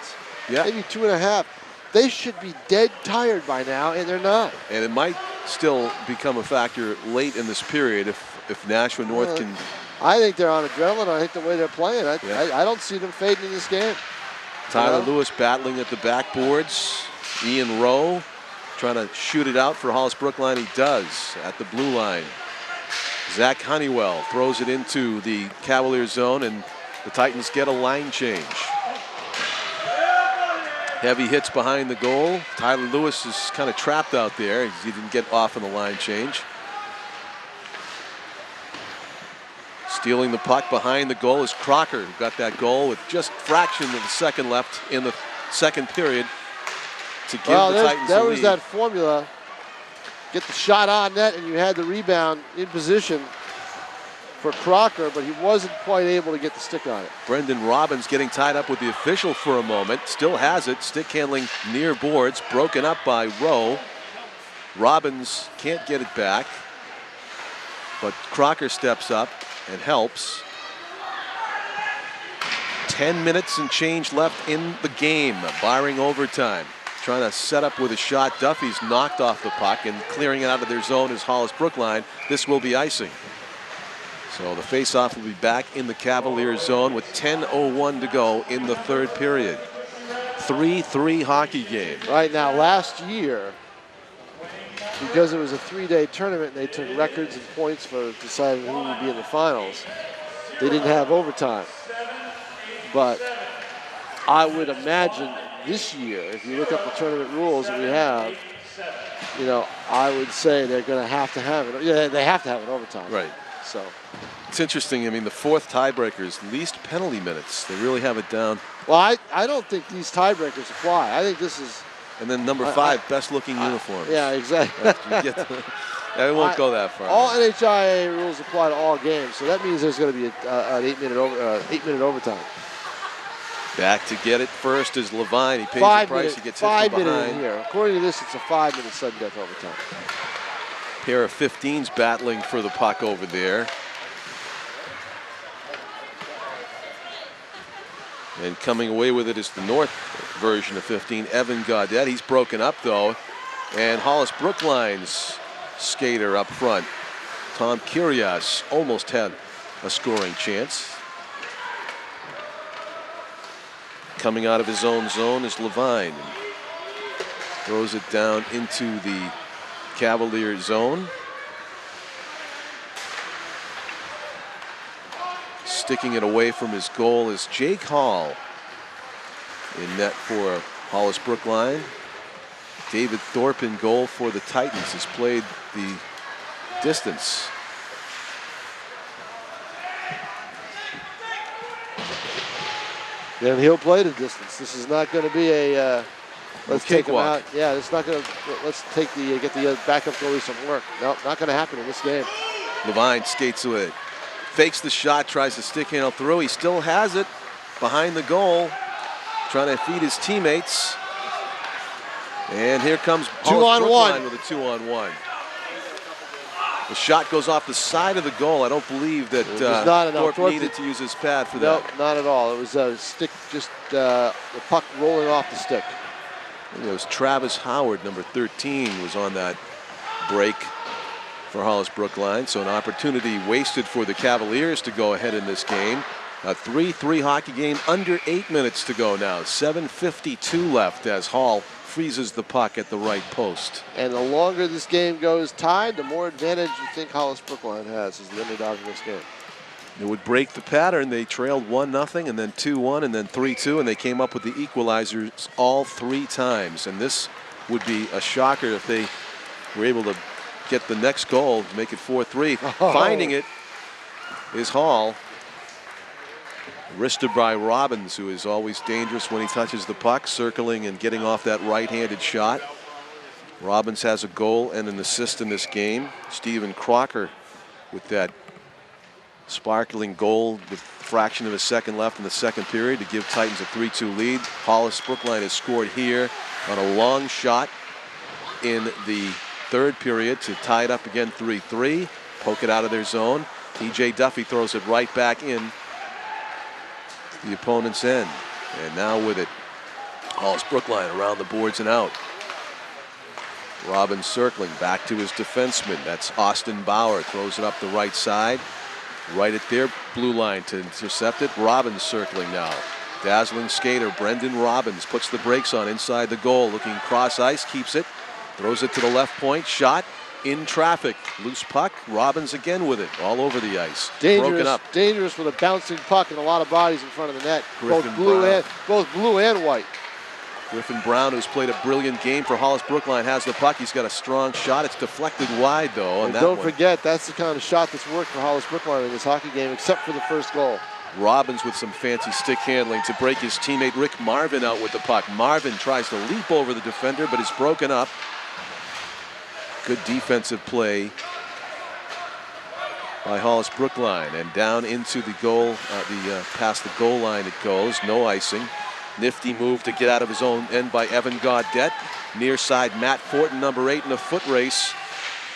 maybe 2.5. They should be dead tired by now, and they're not. And it might still become a factor late in this period if Nashua North can. I think they're on adrenaline. I think the way they're playing, I don't see them fading in this game. Tyler Lewis battling at the backboards. Ian Rowe trying to shoot it out for Hollis-Brookline. He does at the blue line. Zach Honeywell throws it into the Cavalier zone, and the Titans get a line change. Heavy hits behind the goal. Tyler Lewis is kind of trapped out there. He didn't get off in the line change. Stealing the puck behind the goal is Crocker, who got that goal with just fraction of a second left in the second period to give the Titans there the was lead. that formula. Get the shot on net, and you had the rebound in position for Crocker, but he wasn't quite able to get the stick on it. Brendan Robbins getting tied up with the official for a moment. Still has it. Stick handling near boards. Broken up by Rowe. Robbins can't get it back, but Crocker steps up and helps. 10 minutes and change left in the game. Barring overtime. Trying to set up with a shot. Duffy's knocked off the puck, and clearing it out of their zone is Hollis-Brookline. This will be icing. So the faceoff will be back in the Cavaliers zone with 10:01 to go in the third period. 3-3 hockey game. Right now, last year, because it was a 3-day tournament and they took records and points for deciding who would be in the finals, they didn't have overtime. But I would imagine this year, if you look up the tournament rules that we have, I would say they're going to have it. Yeah, they have to have it overtime. Right. So it's interesting. I mean, the fourth tiebreaker is least penalty minutes. They really have it down. Well, I don't think these tiebreakers apply. I think this is. And then number 5, best looking uniforms. Yeah, exactly. I won't go that far. All NHIA rules apply to all games, so that means there's going to be an 8-minute overtime. Back to get it first is Levine. He pays the price. He gets hit from behind. 5 minutes in here. According to this, it's a 5-minute sudden death overtime. Pair of 15s battling for the puck over there. And coming away with it is the North version of 15, Evan Gaudet. He's broken up, though. And Hollis-Brookline's skater up front, Tom Kyrgios, almost had a scoring chance. Coming out of his own zone is Levine. Throws it down into the Cavalier zone. Sticking it away from his goal is Jake Hall. In net for Hollis-Brookline. David Thorpe in goal for the Titans has played the distance. And he'll play the distance. This is not going to be a let's take him out. Yeah, it's not going to. Let's take get the backup goalie some work. No, not going to happen in this game. Levine skates with it, fakes the shot, tries to stick handle through. He still has it behind the goal, trying to feed his teammates. And here comes Hollis-Brookline with a 2-on-1. The shot goes off the side of the goal. I don't believe that Thorpe needed to use his pad for that. No, not at all. It was a stick, just the puck rolling off the stick. And it was Travis Howard, number 13, was on that break for Hollis-Brookline. So an opportunity wasted for the Cavaliers to go ahead in this game. A 3-3 hockey game, under 8 minutes to go now. 7:52 left as Hall freezes the puck at the right post. And the longer this game goes tied, the more advantage you think Hollis-Brookline has as the underdog in this game. It would break the pattern. They trailed 1-0 and then 2-1 and then 3-2, and they came up with the equalizers all 3 times. And this would be a shocker if they were able to get the next goal, make it 4-3. Finding it is Hall. Wristed by Robbins, who is always dangerous when he touches the puck, circling and getting off that right-handed shot. Robbins has a goal and an assist in this game. Stephen Crocker with that Sparkling goal with a fraction of a second left in the second period to give Titans a 3-2 lead. Hollis-Brookline has scored here on a long shot in the third period to tie it up again 3-3. Poke it out of their zone. T.J. Duffy throws it right back in the opponent's end. And now with it, Hollis-Brookline around the boards and out. Robbins circling back to his defenseman. That's Austin Bauer. Throws it up the right side. Right at their blue line to intercept it. Robbins circling now. Dazzling skater Brendan Robbins puts the brakes on inside the goal. Looking cross ice. Keeps it. Throws it to the left point. Shot in traffic. Loose puck. Robbins again with it. All over the ice. Dangerous, broken up. Dangerous with a bouncing puck and a lot of bodies in front of the net. Griffin Both blue and white. Griffin Brown, who's played a brilliant game for Hollis-Brookline, has the puck. He's got a strong shot. It's deflected wide, though. And don't forget, that's the kind of shot that's worked for Hollis-Brookline in this hockey game, except for the first goal. Robbins with some fancy stick handling to break his teammate Rick Marvin out with the puck. Marvin tries to leap over the defender, but is broken up. Good defensive play by Hollis-Brookline, and down into the goal, past the goal line it goes. No icing. Nifty move to get out of his own end by Evan Gaudette. Near side, Matt Fortin, number 8, in a foot race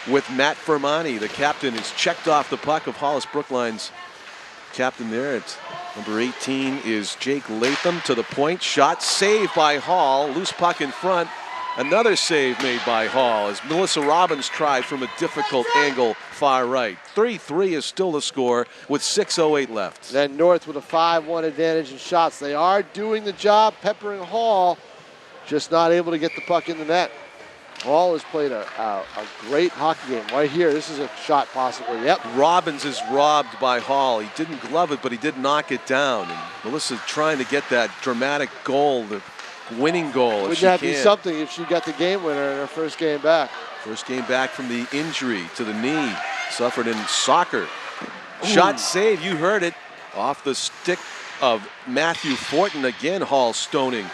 with Matt Fermani. The captain is checked off the puck of Hollis-Brookline's captain there. It's number 18 is Jake Latham to the point. Shot saved by Hall. Loose puck in front. Another save made by Hall as Melissa Robbins tried from a difficult angle far right. 3-3 is still the score with 6:08 left. Then North with a 5-1 advantage in shots. They are doing the job, peppering Hall, just not able to get the puck in the net. Hall has played a great hockey game. Right here, this is a shot possibly. Yep. Robbins is robbed by Hall. He didn't glove it, but he did knock it down. And Melissa trying to get that dramatic goal, the winning goal. Wouldn't that be something if she got the game winner in her first game back? First game back from the injury to the knee suffered in soccer. Shot save, you heard it, off the stick of Matthew Fortin. Again, Hall stoning.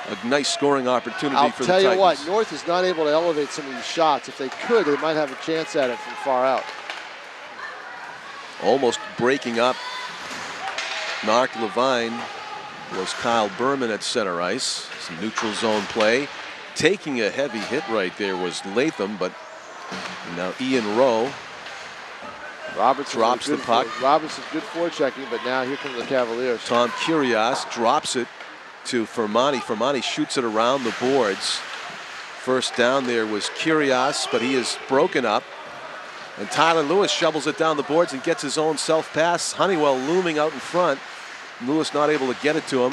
A nice scoring opportunity for the Titans. I'll tell you what, North is not able to elevate some of these shots. If they could, they might have a chance at it from far out. Almost breaking up Mark Levine was Kyle Berman at center ice. Some neutral zone play. Taking a heavy hit right there was Latham, but now Ian Rowe drops the puck. Robertson's good forechecking, but now here comes the Cavaliers. Tom Curios drops it to Fermani. Fermani shoots it around the boards. First down there was Curios, but he is broken up. And Tyler Lewis shovels it down the boards and gets his own self-pass. Honeywell looming out in front. Lewis not able to get it to him.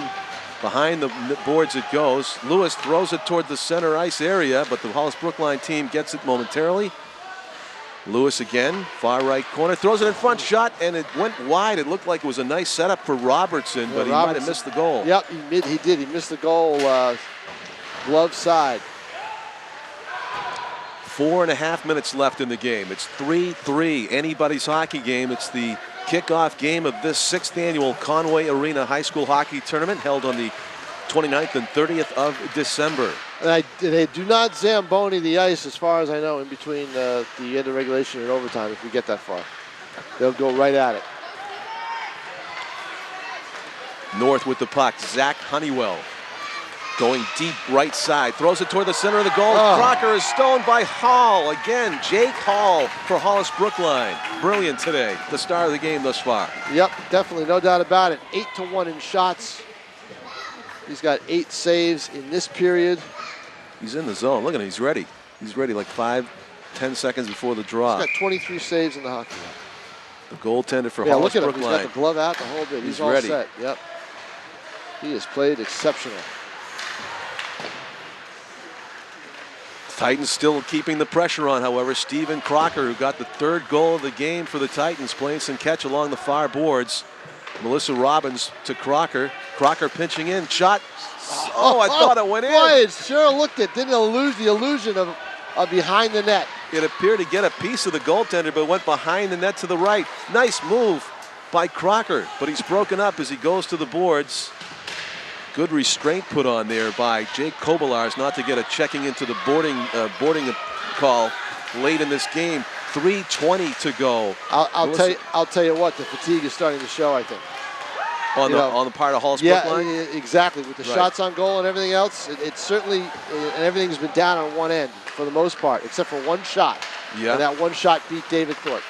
Behind the boards it goes. Lewis throws it toward the center ice area, but the Hollis-Brookline team gets it momentarily. Lewis again, far right corner, throws it in front, shot, and it went wide. It looked like it was a nice setup for Robertson, but he might have missed the goal. Yep, he did. He missed the goal, glove side. 4.5 minutes left in the game. It's 3-3, anybody's hockey game. It's the kickoff game of this 6th annual Conway Arena High School Hockey Tournament held on the 29th and 30th of December. And they do not Zamboni the ice, as far as I know, in between the end of regulation and overtime, if we get that far. They'll go right at it. North with the puck. Zach Honeywell going deep right side. Throws it toward the center of the goal. Crocker is stoned by Hall. Again, Jake Hall for Hollis-Brookline. Brilliant today. The star of the game thus far. Yep, definitely. No doubt about it. 8-1 in shots. He's got 8 saves in this period. He's in the zone. Look at him. He's ready. He's ready like 5-10 seconds before the draw. He's got 23 saves in the hockey game. The goaltender for Look at him. Hollis-Brookline. He's got the glove out the whole bit. He's all ready. Set. Yep. He has played exceptional. Titans still keeping the pressure on, however. Steven Crocker, who got the 3rd goal of the game for the Titans, playing some catch along the far boards. Melissa Robbins to Crocker. Crocker pinching in. Shot. Oh, I thought it went in. Boy, it sure looked it. Didn't lose the illusion of behind the net. It appeared to get a piece of the goaltender, but went behind the net to the right. Nice move by Crocker, but he's broken up as he goes to the boards. Good restraint put on there by Jake Kobalars not to get a checking into the boarding call late in this game. 3:20 to go. I'll tell you what, the fatigue is starting to show, I think. On the part of Hollis-Brookline? Yeah, exactly. With the shots on goal and everything else, it certainly, and everything's been down on one end for the most part, except for one shot. Yeah. And that one shot beat David Thorpe.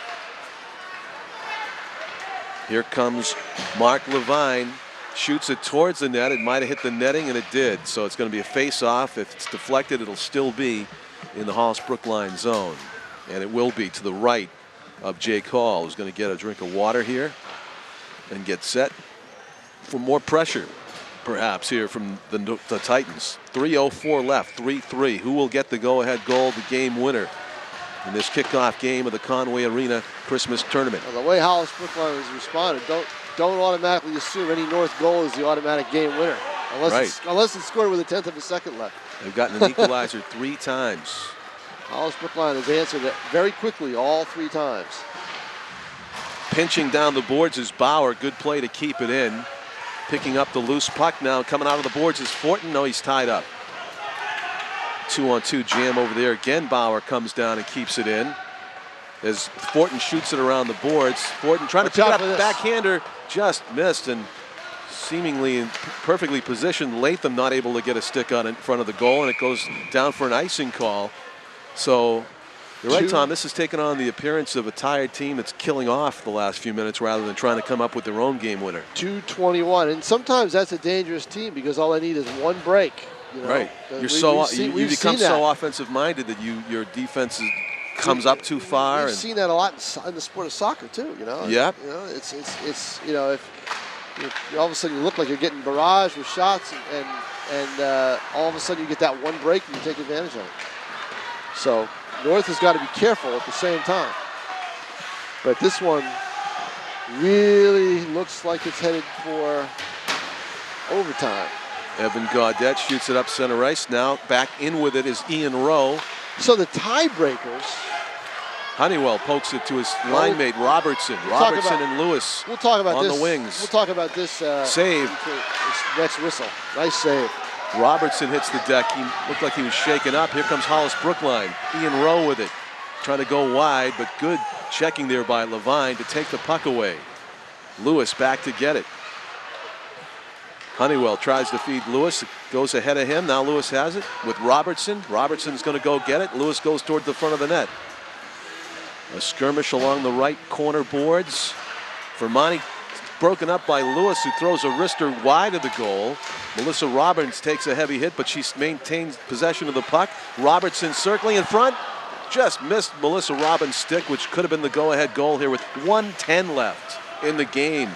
Here comes Mark Levine. Shoots it towards the net. It might have hit the netting, and it did. So it's going to be a face-off. If it's deflected, it'll still be in the Hollis-Brookline zone. And it will be to the right of Jake Hall, who's going to get a drink of water here and get set for more pressure, perhaps, here from the Titans. 3:04 left, 3-3. Who will get the go-ahead goal, the game winner, in this kickoff game of the Conway Arena Christmas tournament? Well, the way Hollis-Brookline has responded, don't automatically assume any North goal is the automatic game winner, unless it's scored with a tenth of a second left. They've gotten an equalizer 3 times. Hollis-Brookline has answered it very quickly all 3 times. Pinching down the boards is Bauer. Good play to keep it in. Picking up the loose puck now. Coming out of the boards is Fortin. No, he's tied up. 2-on-2 jam over there. Again, Bauer comes down and keeps it in. As Fortin shoots it around the boards. Fortin trying to pick it up. Backhander just missed, and seemingly perfectly positioned. Latham not able to get a stick on it in front of the goal, and it goes down for an icing call. So you're right, Tom. This has taken on the appearance of a tired team that's killing off the last few minutes rather than trying to come up with their own game winner. 2:21, and sometimes that's a dangerous team because all they need is one break. You know? Right. You become so offensive minded that your defense comes up too far. We've seen that a lot in the sport of soccer too. You know. Yeah. You know, it's if all of a sudden you look like you're getting barraged with shots, and all of a sudden you get that one break and you take advantage of it. So North has got to be careful at the same time. But this one really looks like it's headed for overtime. Evan Gaudette shoots it up center ice. Now back in with it is Ian Rowe. So the tiebreakers. Honeywell pokes it to his line mate Robertson. Robertson and Lewis on the wings. We'll talk about this save. This next whistle. Nice save. Robertson hits the deck. He looked like he was shaken up. Here comes Hollis-Brookline. Ian Rowe with it. Trying to go wide, but good checking there by Levine to take the puck away. Lewis back to get it. Honeywell tries to feed Lewis. It goes ahead of him. Now Lewis has it with Robertson. Robertson's going to go get it. Lewis goes toward the front of the net. A skirmish along the right corner boards. Fermani broken up by Lewis, who throws a wrister wide of the goal. Melissa Robbins takes a heavy hit, but she maintains possession of the puck. Robertson circling in front. Just missed Melissa Robbins' stick, which could have been the go-ahead goal here with 1:10 left in the game,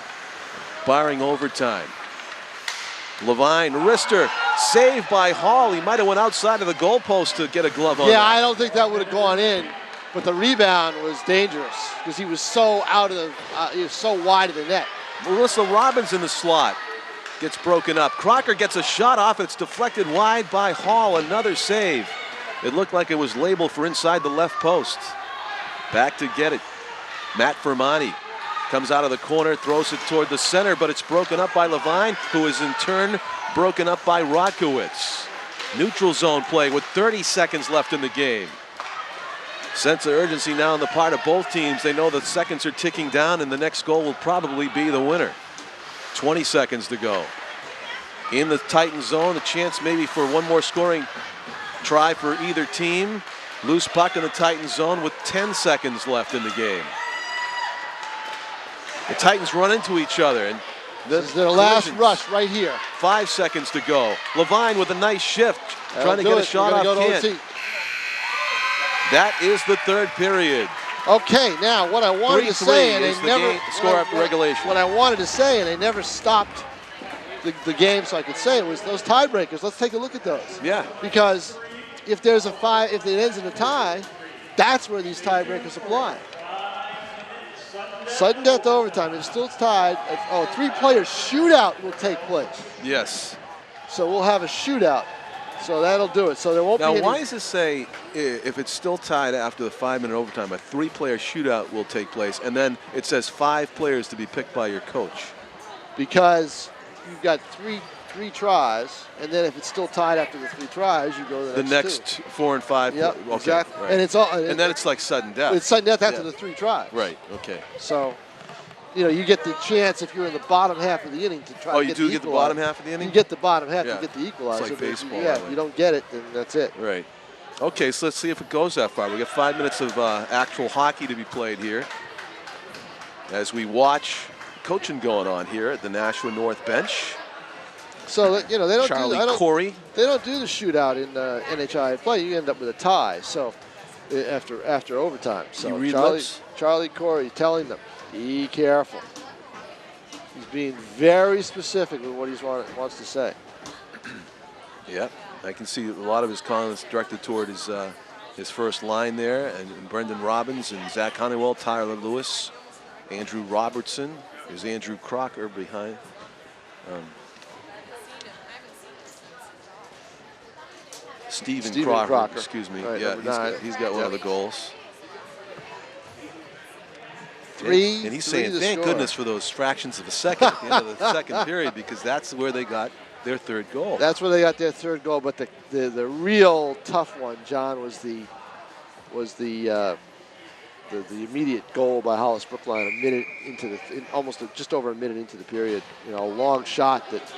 barring overtime. Levine, wrister, saved by Hall. He might have went outside of the goalpost to get a glove on. Yeah, I don't think that would have gone in, but the rebound was dangerous because he was so he was so wide of the net. Melissa Robbins in the slot gets broken up. Crocker gets a shot off. It's deflected wide by Hall. Another save. It looked like it was labeled for inside the left post. Back to get it. Matt Fermani comes out of the corner, throws it toward the center, but it's broken up by Levine, who is in turn broken up by Rodkowitz. Neutral zone play with 30 seconds left in the game. Sense of urgency now on the part of both teams. They know the seconds are ticking down and the next goal will probably be the winner. 20 seconds to go. In the Titan zone, a chance maybe for one more scoring try for either team. Loose puck in the Titan zone with 10 seconds left in the game. The Titans run into each other, and this is their last rush right here. 5 seconds to go. Levine with a nice shift, trying to get a shot off Kent. That is the third period. Okay, now what I wanted to say, and they never score after regulation. What I wanted to say, and they never stopped the game, so I could say it was those tiebreakers. Let's take a look at those. Yeah. Because if there's a if it ends in a tie, that's where these tiebreakers apply. Sudden death overtime. If still tied, a three-player shootout will take place. Yes. So we'll have a shootout. So that'll do it. So there won't be any. Now, why does it say if it's still tied after the 5-minute overtime, a three-player shootout will take place, and then it says 5 players to be picked by your coach? Because you've got 3 tries, and then if it's still tied after the 3 tries, you go to the next 2. 4 and 5. Yep, okay, exactly. right. And it's all. And then it's like sudden death. It's sudden death after the 3 tries. Right. Okay. So, you know, you get the chance if you're in the bottom half of the inning to try. Oh, to you get do the get the bottom half of the inning? You get the bottom half. Yeah. You get the equalizer. It's like baseball, Yeah, that if way. you don't get it, then that's it. Right. Okay, so let's see if it goes that far. We got 5 minutes of actual hockey to be played here as we watch coaching going on here at the Nashua North bench. So, you know, they don't Charlie do Corey. They don't do the shootout in NHI play. You end up with a tie. So after overtime. So You read Charlie, lips? Charlie Corey telling them, be careful. He's being very specific with what he wants to say. Yep, I can see a lot of his comments directed toward his first line there, and Brendan Robbins and Zach Honeywell, Tyler Lewis, Andrew Robertson. There's Andrew Crocker behind. Stephen Crocker, excuse me. Right, yeah, he's got one of the goals. And he's saying, thank goodness for those fractions of a second at the end of the second period, because that's where they got their 3rd goal. That's where they got their 3rd goal. But the real tough one, John, was the immediate goal by Hollis-Brookline a minute into almost just over a minute into the period. You know, a long shot that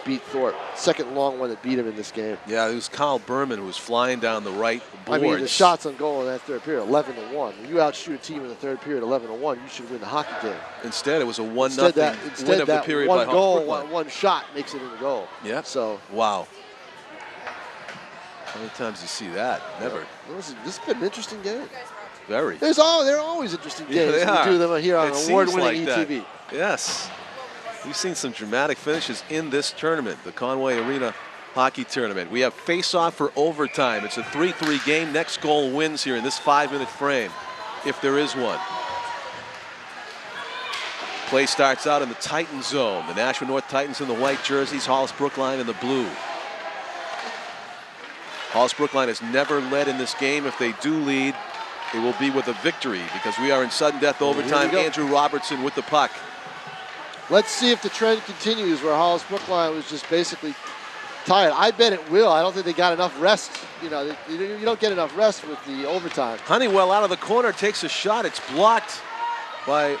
beat Thorpe. Second long one that beat him in this game. Yeah, it was Kyle Berman who was flying down the right boards. I mean, the shots on goal in that 3rd period, 11-1. When you outshoot a team in the 3rd period, 11-1, you should win the hockey game. Instead, it was a 1-0 win of the that period one by goal, Hollis-Brookline. one shot makes it in the goal. Yeah. So wow. How many times do you see that? Never. Yeah. This has been an interesting game. Very. They're always interesting games. Yeah, they are. We do them here on It award-winning seems like ETV. that. Yes. We've seen some dramatic finishes in this tournament, the Conway Arena Hockey Tournament. We have face-off for overtime. It's a 3-3 game. Next goal wins here in this 5-minute frame, if there is one. Play starts out in the Titan zone. The Nashua North Titans in the white jerseys, Hollis-Brookline in the blue. Hollis-Brookline has never led in this game. If they do lead, it will be with a victory, because we are in sudden death overtime. Andrew Robertson with the puck. Let's see if the trend continues where Hollis-Brookline was just basically tired. I bet it will. I don't think they got enough rest. You know, you don't get enough rest with the overtime. Honeywell out of the corner takes a shot. It's blocked by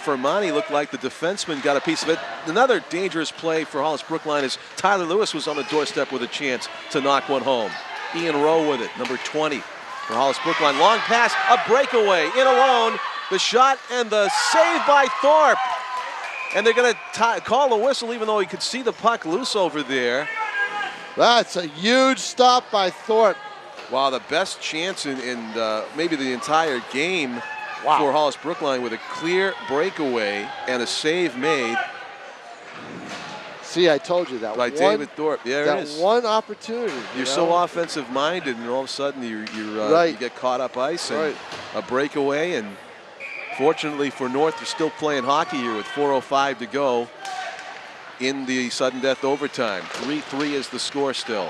Fermani. Looked like the defenseman got a piece of it. Another dangerous play for Hollis-Brookline is Tyler Lewis was on the doorstep with a chance to knock one home. Ian Rowe with it, number 20 for Hollis-Brookline. Long pass, a breakaway, in alone. The shot and the save by Thorpe. And they're going to call the whistle, even though he could see the puck loose over there. That's a huge stop by Thorpe. Wow, the best chance in maybe the entire game for Hollis-Brookline, with a clear breakaway and a save made. See, I told you that by David Thorpe. Yeah, that it is. one opportunity. You're so offensive-minded, and all of a sudden you get caught up ice and a breakaway. And fortunately for North, they're still playing hockey here with 4:05 to go in the sudden death overtime. 3-3 is the score still.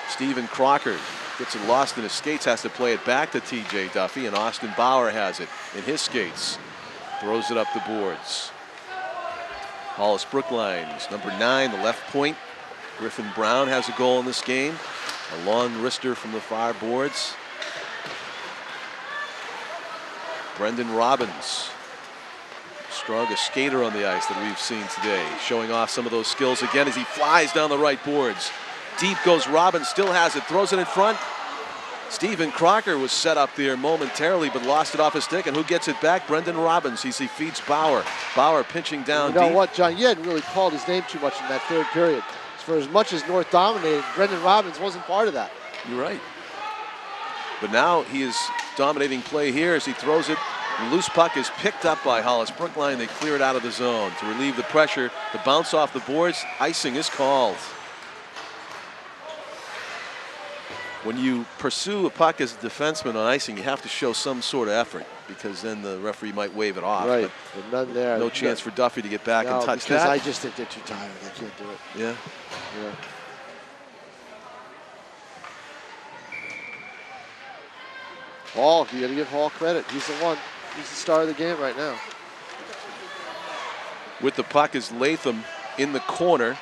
Stephen Crocker gets it lost in his skates, has to play it back to TJ Duffy, and Austin Bauer has it in his skates. Throws it up the boards. Hollis-Brookline's number 9, the left point. Griffin Brown has a goal in this game. A long wrister from the far boards. Brendan Robbins, strongest skater on the ice that we've seen today, showing off some of those skills again as he flies down the right boards. Deep goes Robbins, still has it, throws it in front. Stephen Crocker was set up there momentarily, but lost it off his stick. And who gets it back? Brendan Robbins. He feeds Bauer. Bauer pinching down deep. You know what, John? You hadn't really called his name too much in that 3rd period. For as much as North dominated, Brendan Robbins wasn't part of that. You're right. But now he is dominating play here as he throws it. The loose puck is picked up by Hollis-Brookline. They clear it out of the zone to relieve the pressure. The bounce off the boards. Icing is called. When you pursue a puck as a defenseman on icing, you have to show some sort of effort, because then the referee might wave it off. Right, but none there. No chance for Duffy to get back and touch because that. I just think they're too tired. They can't do it. Yeah. Yeah. Hall, you got to give Hall credit. He's the one. He's the star of the game right now. With the puck is Latham. in the corner.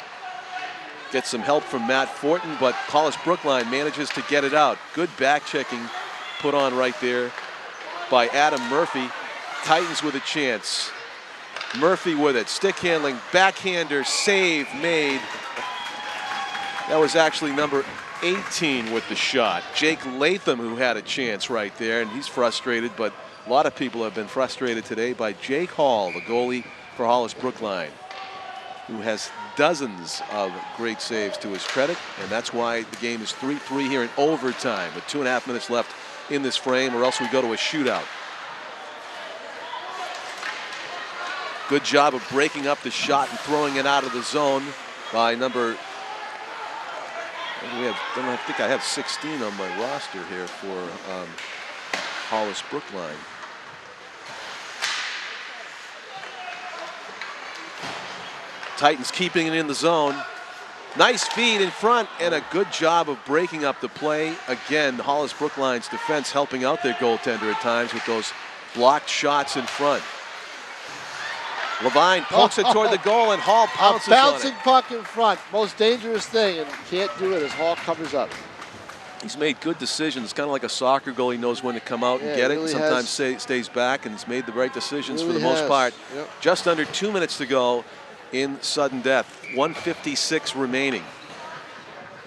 Gets some help from Matt Fortin, but Hollis-Brookline manages to get it out. Good back checking put on right there by Adam Murphy. Titans with a chance. Murphy with it, stick handling, backhander, save made. That was actually number 18 with the shot. Jake Latham, who had a chance right there, and he's frustrated, but a lot of people have been frustrated today by Jake Hall, the goalie for Hollis-Brookline, who has dozens of great saves to his credit, and that's why the game is 3-3 here in overtime with 2.5 minutes left in this frame, or else we go to a shootout. Good job of breaking up the shot and throwing it out of the zone by number, I think I have 16 on my roster here for Hollis-Brookline. Titans keeping it in the zone. Nice feed in front and a good job of breaking up the play. Again, Hollis-Brookline's defense helping out their goaltender at times with those blocked shots in front. Levine pokes it toward the goal and Hall pounces on it. A bouncing puck in front, most dangerous thing, and can't do it as Hall covers up. He's made good decisions, kind of like a soccer goal. He knows when to come out and get it. Sometimes stays back, and he's made the right decisions for the most part. Yep. Just under 2 minutes to go in sudden death. 1:56 remaining.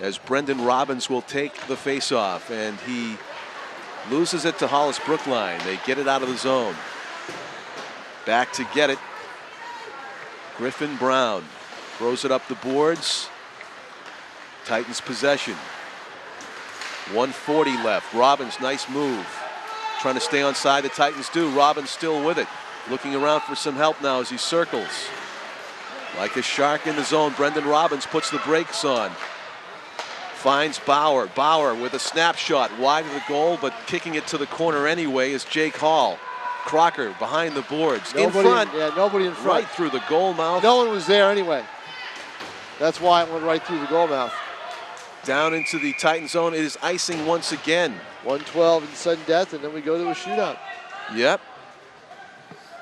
As Brendan Robbins will take the face-off, and he loses it to Hollis-Brookline. They get it out of the zone. Back to get it. Griffin Brown throws it up the boards. Titans possession. 1:40 left. Robbins, nice move. Trying to stay on side, the Titans do. Robbins still with it. Looking around for some help now as he circles. Like a shark in the zone, Brendan Robbins puts the brakes on. Finds Bauer. Bauer with a snapshot wide of the goal, but kicking it to the corner anyway is Jake Hall. Crocker behind the boards. Nobody in front. Yeah, nobody in front. Right through the goal mouth. No one was there anyway. That's why it went right through the goal mouth. Down into the Titan zone. It is icing once again. 1:12 in sudden death, and then we go to a shootout. Yep.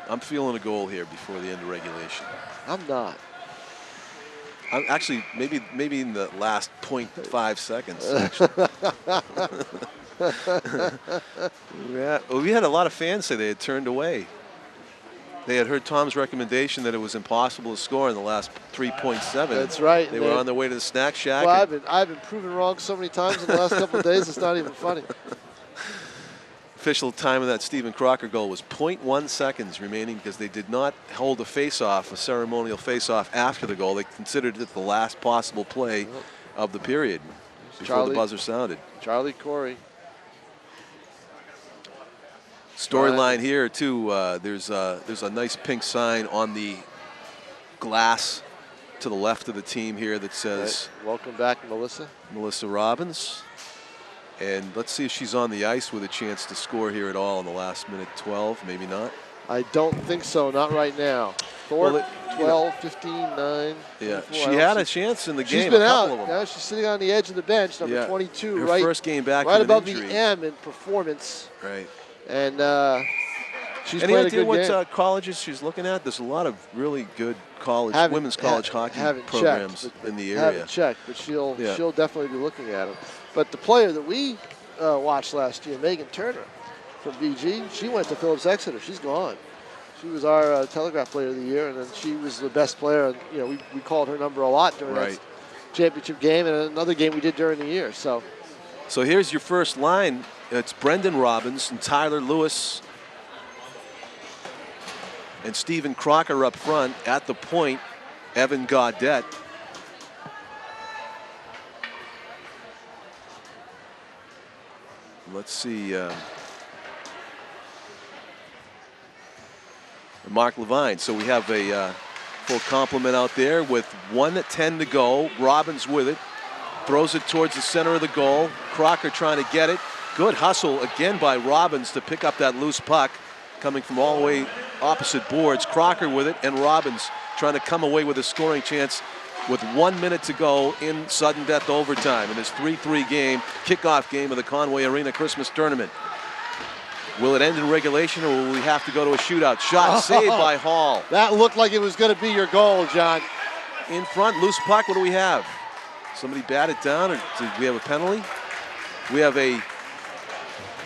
I'm feeling a goal here before the end of regulation. I'm not. I'm actually maybe in the last 0.5 seconds. Actually. Yeah, well, we had a lot of fans say they had turned away. They had heard Tom's recommendation that it was impossible to score in the last 3.7. That's right. They were on their way to the snack shack. Well, I've been proven wrong so many times in the last couple of days. It's not even funny. Official time of that Stephen Crocker goal was 0.1 seconds remaining because they did not hold a face-off, a ceremonial face-off after the goal. They considered it the last possible play of the period before the buzzer sounded. Charlie Corey. Storyline here too. There's a nice pink sign on the glass to the left of the team here that says, right. Welcome back, Melissa. Melissa Robbins. And let's see if she's on the ice with a chance to score here at all in the last minute 12. Maybe not. I don't think so. Not right now. Thorpe, 12, 15, 9. Yeah, she had a chance in the game. She's been out. Of them. Now she's sitting on the edge of the bench, number 22. Her right, first game back right from above an injury. the M in performance. Right. And she's Any played idea a good game. what colleges she's looking at? There's a lot of really good women's college hockey programs in the area. Haven't checked, but she'll definitely be looking at them. But the player that we watched last year, Megan Turner from BG, she went to Phillips Exeter. She's gone. She was our Telegraph Player of the Year, and then she was the best player. And, you know, we called her number a lot during that championship game and another game we did during the year. So here's your first line. It's Brendan Robbins and Tyler Lewis and Stephen Crocker up front. At the point, Evan Gaudette. Let's see. Mark Levine. So we have a full complement out there with 1:10 to go. Robbins with it. Throws it towards the center of the goal. Crocker trying to get it. Good hustle again by Robbins to pick up that loose puck coming from all the way opposite boards. Crocker with it, and Robbins trying to come away with a scoring chance with 1 minute to go in sudden death overtime in this 3-3 game, kickoff game of the Conway Arena Christmas Tournament. Will it end in regulation, or will we have to go to a shootout? Shot saved by Hall. That looked like it was going to be your goal, John. in front. Loose puck. What do we have? Somebody batted down, or did we have a penalty? We have a,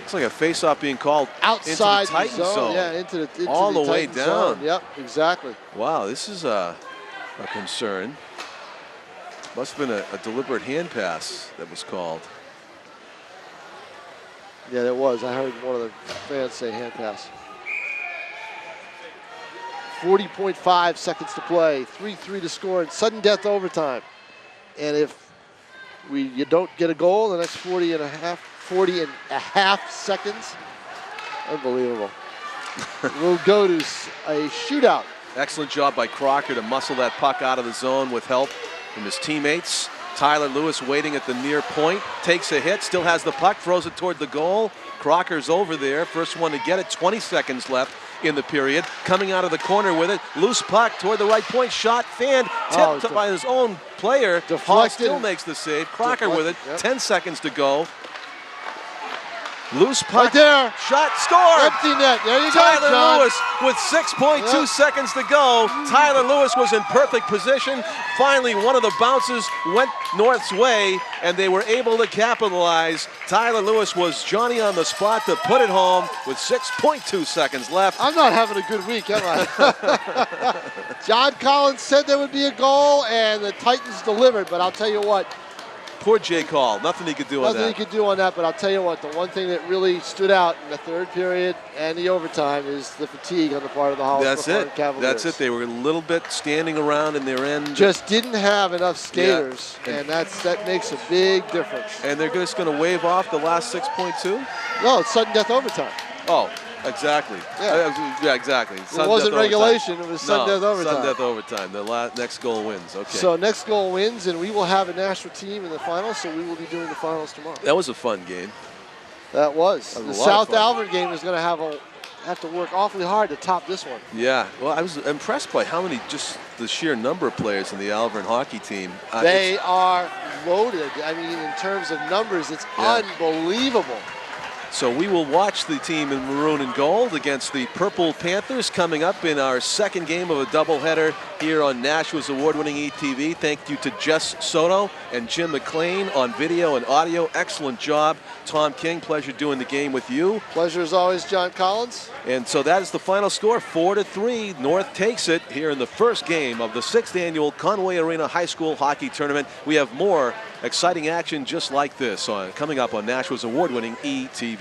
looks like a face-off being called outside into the Titan zone. Yeah, into all the way Titan down. Zone. Yep, exactly. Wow, this is a concern. Must have been a deliberate hand pass that was called. Yeah, there was. I heard one of the fans say hand pass. 40.5 seconds to play. 3-3 to score in sudden death overtime. And if you don't get a goal in the next 40 and a half seconds, unbelievable. We'll go to a shootout. Excellent job by Crocker to muscle that puck out of the zone with help from his teammates. Tyler Lewis waiting at the near point, takes a hit, still has the puck, throws it toward the goal. Crocker's over there, first one to get it, 20 seconds left in the period. Coming out of the corner with it, loose puck toward the right point, shot, fanned, tipped by his own player. Hall still makes the save. Crocker with it, 10 seconds to go. Loose puck, right there. Shot, scored. Empty net. There you Tyler go, John. Lewis with 6.2 seconds to go. Tyler Lewis was in perfect position. Finally, one of the bounces went North's way, and they were able to capitalize. Tyler Lewis was Johnny on the spot to put it home with 6.2 seconds left. I'm not having a good week, am I? John Collins said there would be a goal, and the Titans delivered, but I'll tell you what. Poor Jay Call. Nothing he could do on that. Nothing he could do on that, but I'll tell you what, the one thing that really stood out in the third period and the overtime is the fatigue on the part of the Hollis-Brookline Cavaliers. That's it. They were a little bit standing around in their end. Just didn't have enough skaters, and that makes a big difference. And they're just going to wave off the last 6.2? No, it's sudden death overtime. Oh, exactly. Yeah, exactly. It wasn't regulation. It was sudden death overtime. Sudden death overtime. The next goal wins. Okay. So next goal wins, and we will have a Nashua team in the finals, so we will be doing the finals tomorrow. That was a fun game. That was. The South Alvord game is going to have to work awfully hard to top this one. Yeah. Well, I was impressed by how many, just the sheer number of players in the Alvord hockey team. They are loaded. I mean, in terms of numbers, it's unbelievable. So we will watch the team in maroon and gold against the Purple Panthers coming up in our second game of a doubleheader here on Nashua's award-winning ETV. Thank you to Jess Soto and Jim McLean on video and audio. Excellent job. Tom King, pleasure doing the game with you. Pleasure as always, John Collins. And so that is the final score, 4-3. North takes it here in the first game of the 6th annual Conway Arena High School Hockey Tournament. We have more exciting action just like this coming up on Nashua's award-winning ETV.